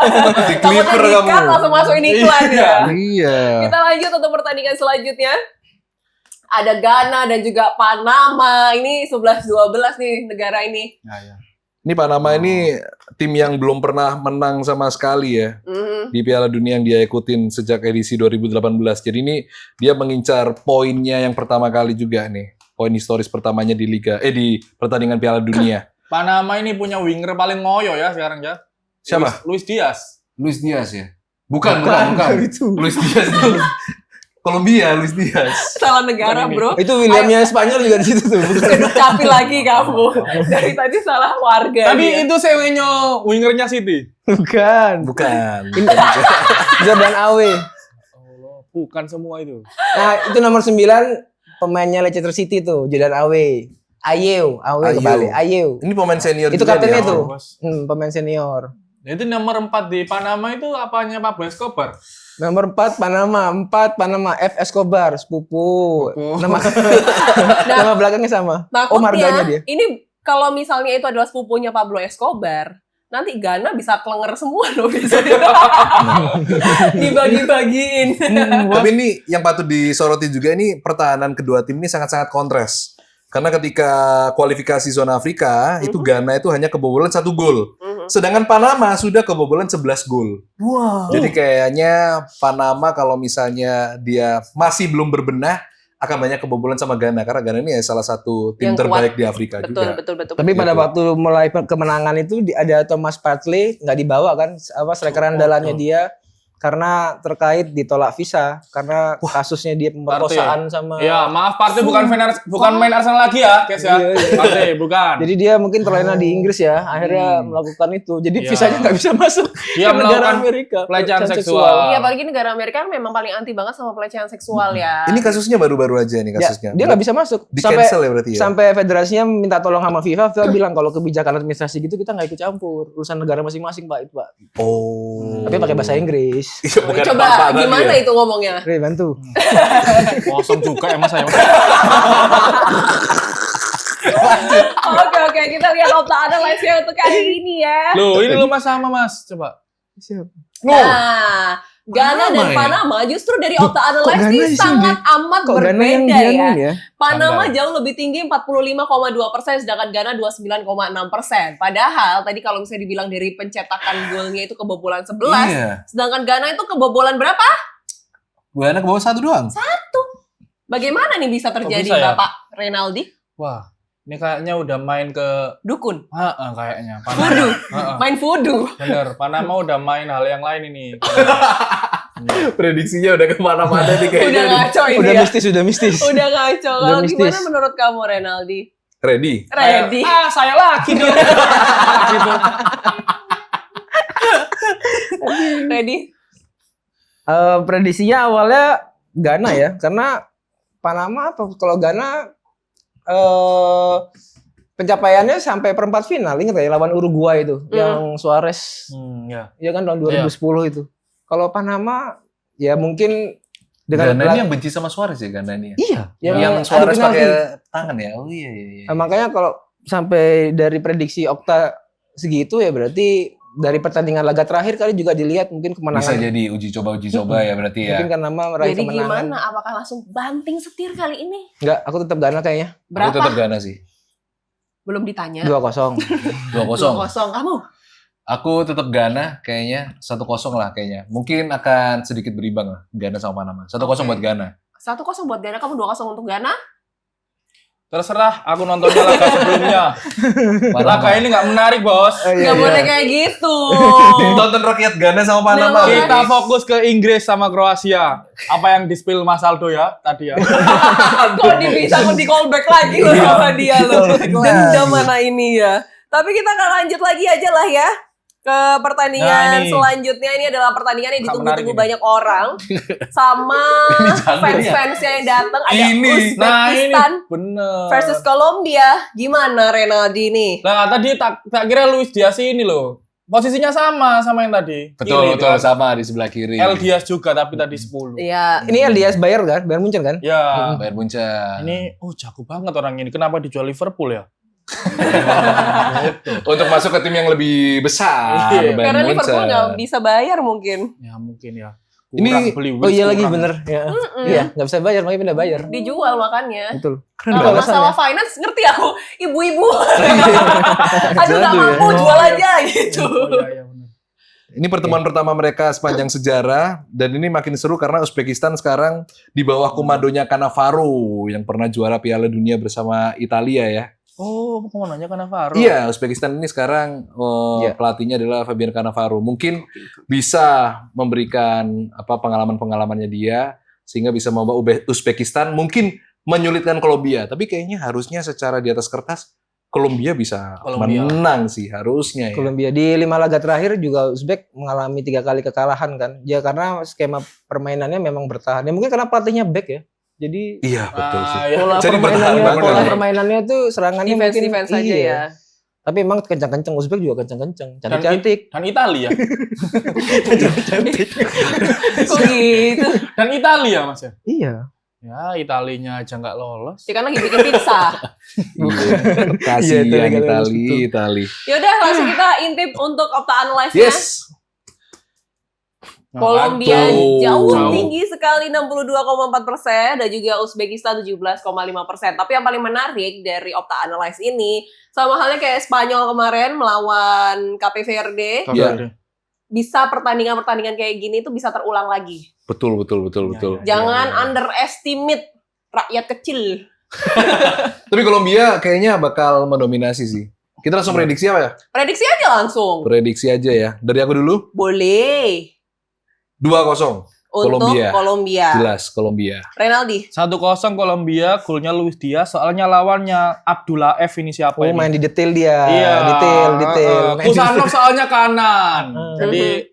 Di clipper Takutnya kamu. di-cut langsung masukin iklan ya. Iya. Kita lanjut untuk pertandingan selanjutnya. Ada Ghana dan juga Panama. Ini 11-12 nih negara ini. Ini Panama ini tim yang belum pernah menang sama sekali ya di Piala Dunia yang dia ikutin sejak edisi 2018. Jadi ini dia mengincar poinnya yang pertama kali juga nih. poin historis pertamanya di di pertandingan Piala Dunia. Panama ini punya winger paling ngoyo ya sekarang ya. Siapa? Luis Diaz. Luis Diaz ya? Bukan. Itu. Luis Diaz itu Kolombia, Luis Diaz. Salah negara, bro. Itu Williamnya Spanyol juga di situ tuh. Keduk capi lagi kamu. Dari tadi salah warga. Tapi dia. itu Semenyo wingernya City. Bukan. Bukan. Jordan Awe. Allah, bukan semua itu. Nah, itu nomor 9 pemainnya Leicester City tuh, Jordan Awe. Ayew kembali. Ayew. Ini pemain senior Itu juga kaptennya nih, tuh. Bos. Pemain senior. Itu nomor 4 di Panama itu apanya Pablo Escobar? Nomor 4 Panama, F Escobar, sepupu. Nama nama belakangnya sama. Takutnya, marganya dia. ini kalau misalnya itu adalah sepupunya Pablo Escobar, nanti Ghana bisa kelenger semua loh bisa dibagi-bagiin. Tapi ini yang patut disoroti juga, ini pertahanan kedua tim ini sangat-sangat kontras. Karena ketika kualifikasi zona Afrika, itu Ghana itu hanya kebobolan 1 gol. Sedangkan Panama sudah kebobolan 11 gol. Wow. Jadi kayaknya Panama kalau misalnya dia masih belum berbenah, akan banyak kebobolan sama Ghana. Karena Ghana ini salah satu tim Yang terbaik kuat. di Afrika juga. Betul. Tapi pada Gitu. waktu mulai kemenangan itu ada Thomas Partey nggak dibawa kan, striker andalannya dia karena terkait ditolak visa karena kasusnya dia pemerkosaan sama. Ya, maaf Partey bukan main Arsenal lagi ya, guys ya. Iya. Partey bukan. Jadi dia mungkin terlena di Inggris ya, akhirnya melakukan itu. Jadi Iya. visanya nggak bisa masuk Dia ke negara melakukan Amerika. pelecehan seksual. Iya, apalagi negara Amerika kan memang paling anti banget sama pelecehan seksual ya. Ini kasusnya baru-baru aja nih kasusnya. Dia nggak bisa masuk. Di cancel ya berarti ya? Sampai federasinya minta tolong sama FIFA. FIFA bilang kalau kebijakan administrasi gitu kita nggak ikut campur. Urusan negara masing-masing Pak itu Pak. Oh. Tapi pakai bahasa Inggris. Iya, bukan Coba apa-apa gimana dia. itu ngomongnya? Ri, bantu. Kosong juga ya Mas saya. Oke, kita lihat opta analysnya untuk kali ini ya. Loh, ini lu Mas sama Mas, coba. Siap. Nah, Ghana dan Panama ya? Panama justru dari opta analysis Ghana ini di sini? sangat amat Kok Ghana yang berbeda dia ya. ya? Panama Skandal. jauh lebih tinggi 45,2%, sedangkan Ghana 29,6%. Padahal tadi kalau misalnya dibilang dari pencetakan golnya itu kebobolan 11, Iya. sedangkan Ghana itu kebobolan berapa? Ghana ke bawah 1 doang. Bagaimana nih bisa terjadi, bisa ya? Bapak Renaldi? Wah, ini kayaknya udah main ke Dukun, kayaknya. voodoo, main voodoo. Bener, Panama udah main hal yang lain ini. Prediksinya udah kemana-mana nih Udah ngaco ini Udah ya. mistis, udah mistis. Udah ngaco. Udah Kalau mistis. gimana menurut kamu, Renaldi? Ready? Ready? Saya lagi nih. Gitu. Ready? Prediksinya awalnya Ghana ya, karena Panama apa kalau Ghana pencapaiannya sampai perempat final, ingat ya lawan Uruguay itu yang Suarez Ya. ya kan tahun 2010 itu. Kalau Panama ya mungkin dengan Ghana ini yang benci sama Suarez ya Ghana ini ya? iya Yang ada Suarez penalti. pakai tangan ya? Oh iya. Nah, makanya kalau sampai dari prediksi Okta segitu ya berarti dari pertandingan laga terakhir kali juga dilihat mungkin Bisa kemenangan. jadi uji coba ya berarti ya. Mungkin karena meraih Jadi kemenangan. gimana? Apakah langsung banting setir kali ini? Enggak, aku tetap Ghana kayaknya. Aku Berapa? tetap Ghana sih. Belum ditanya. 2-0. 2-0. 2-0. Kamu? Aku tetap Ghana kayaknya 1-0 lah kayaknya. Mungkin akan sedikit berimbang lah Ghana sama Panama. 1-0 buat Ghana. 1-0 buat Ghana, kamu 2-0 untuk Ghana? Terserah, aku nontonnya laga sebelumnya. Laga ini nggak menarik, Bos. Iya, Gak boleh kayak gitu. Tonton rakyat Ghana sama Nah, Panama. Kita fokus ke Inggris sama Kroasia. Apa yang di-spill Mas Aldo ya tadi ya. Kok bisa di callback lagi loh sama dia loh. Dendam mana ini ya. Tapi kita akan lanjut lagi aja lah ya. Ke pertandingan Nah, ini. selanjutnya. Ini adalah pertandingan yang Sangat ditunggu-tunggu menarik banyak orang. Sama jangan fans-fansnya yang datang. Ada Ini. Nah, ini Uzbekistan bener. versus Kolombia. Gimana Renaldi nih? Nah, tadi tak kira Luis Diaz ini loh. Posisinya sama yang tadi. Betul, Kiri, betul kan. sama di sebelah kiri. El Diaz juga tapi tadi 10. Iya. Ini Elias Bayer kan, Bayern Munchen kan? Ya. Bayern Munchen. Ini jago banget orang ini. Kenapa dijual Liverpool ya? Untuk masuk ke tim yang lebih besar. Iya. Bayern Karena Munchen. Liverpool nggak bisa bayar mungkin. Ya mungkin ya. Ini- beli Oh iya lagi kurang. bener. Ya. Iya, nggak bisa bayar, makanya pindah bayar. Dijual makanya. Betul. Kalau Alasannya. masalah finance ngerti aku, ibu-ibu. Aduh nggak Jadu ya. mampu jual aja gitu. Oh, iya, bener. Ini pertemuan pertama mereka sepanjang sejarah dan ini makin seru karena Uzbekistan sekarang di bawah komandonya Cannavaro yang pernah juara Piala Dunia bersama Italia ya. Oh, kamu nanya Cannavaro? Iya, Uzbekistan ini sekarang pelatihnya adalah Fabian Cannavaro. Mungkin bisa memberikan pengalaman-pengalamannya dia sehingga bisa membawa Uzbekistan mungkin menyulitkan Kolombia. Tapi kayaknya harusnya secara di atas kertas Kolombia bisa menang sih harusnya ya. Kolombia di 5 laga terakhir juga Uzbek mengalami 3 kali kekalahan kan. Ya karena skema permainannya memang bertahan. Ya mungkin karena pelatihnya back ya. Jadi iya betul sih. Pola permainannya tuh serangannya defense aja ya. Tapi emang kencang-kencang, Uzbek juga kencang-kencang, cantik-cantik. Dan Italia. Cantik-cantik. Kok gitu? Dan Italia Mas ya? Iya. Ya, Italinya aja nggak lolos. Ya kan lagi bikin pizza. Kasihan Itali. Yaudah langsung kita intip untuk Opta Analyze-nya. Yes. Kolombia jauh tinggi sekali 62,4% dan juga Uzbekistan 17,5%. Tapi yang paling menarik dari Opta Analyze ini sama halnya kayak Spanyol kemarin melawan Cape Verde. Iya. Bisa pertandingan-pertandingan kayak gini tuh bisa terulang lagi. Betul. Jangan underestimate rakyat kecil. Tapi Kolombia kayaknya bakal mendominasi sih. Kita langsung prediksi apa ya? Prediksi aja langsung. Prediksi aja ya. Dari aku dulu. Boleh. 2-0. Untuk Kolombia. Jelas Kolombia. Renaldi. 1-0 Kolombia, golnya Luis Diaz, soalnya lawannya Abdullah F ini siapa ini? Main di detail dia. Iya. Detail. Kusanov soalnya kanan. Jadi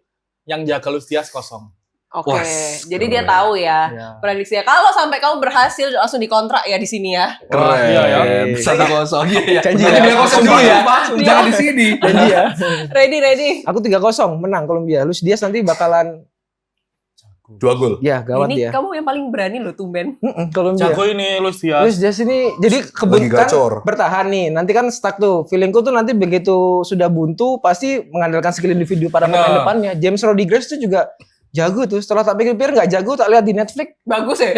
yang jaga Luis Diaz kosong. Oke. Jadi dia tahu ya prediksinya. Kalau sampai kamu berhasil langsung dikontrak ya di sini ya. Keren. Iya ya. 1-0. Iya. Janji ya. 2-0 dulu ya. Iya. Jangan di sini. Janji ya. Ready. Aku 3-0 menang Kolombia. Luis Diaz nanti bakalan 2 gol. ya gawat ini dia. Kamu yang paling berani loh tumben. Kolombia. Jago ini Luis Diaz. Luis Diaz ini jadi Lagi gacor. bertahan nih. Nanti kan stuck tuh. Feelingku tuh nanti begitu sudah buntu pasti mengandalkan skill individu para pemain depannya. James Rodriguez tuh juga jago tuh. Setelah tak pikir-pikir nggak jago, tak lihat di Netflix. Bagus ya.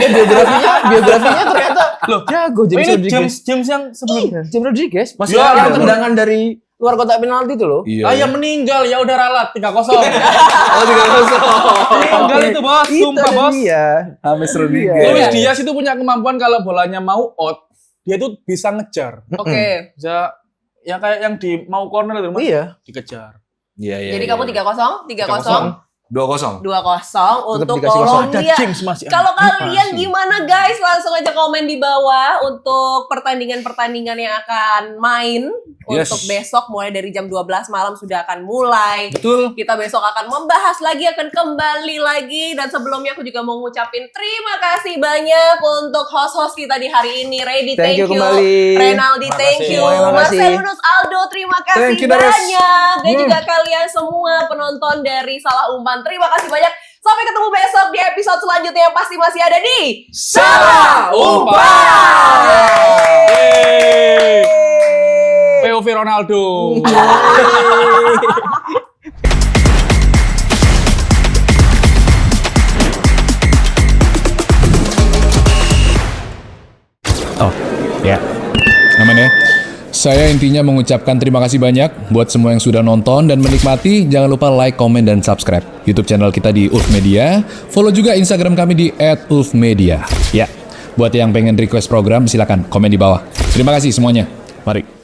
Biografinya ternyata Loh, jago James ini Rodriguez. James yang sebelumnya. James Rodriguez masih Ya, ada tendangan dari luar kotak penalti tuh loh. Iya. Meninggal ya udah ralat 3-0. Oh, 3-0. Meninggal itu bos, sumpah bos. Iya. James Rodriguez. Luis Diaz itu punya kemampuan kalau bolanya mau out, dia tuh bisa ngejar. Oke. Bisa ya kayak yang di mau corner itu Mas. Iya. Dikejar. Iya. Jadi kamu 3-0, 3-0. 2-0. 2-0 untuk dikasih kosong. Kolombia. James masih. Kalau kalian gimana guys? Langsung aja komen di bawah untuk pertandingan-pertandingan yang akan main untuk besok mulai dari jam 12 malam sudah akan mulai. Betul. Kita besok akan membahas lagi, akan kembali lagi. Dan sebelumnya aku juga mau ngucapin terima kasih banyak untuk host-host kita di hari ini. Ready, thank you. kembali. Renaldi, thank you. Terima kasih. Marcelus, Aldo, terima kasih Thank you, Dares. banyak. Dan juga kalian semua penonton dari Salah Umpan. Terima kasih banyak. Sampai ketemu besok di episode selanjutnya yang pasti masih ada di Salah Umpan. POV Ronaldo. Oh, ya. Namanya. Saya intinya mengucapkan terima kasih banyak buat semua yang sudah nonton dan menikmati. Jangan lupa like, komen, dan subscribe YouTube channel kita di Ulf Media. Follow juga Instagram kami di @ulfmedia. Ya, buat yang pengen request program silakan komen di bawah. Terima kasih semuanya. Mari.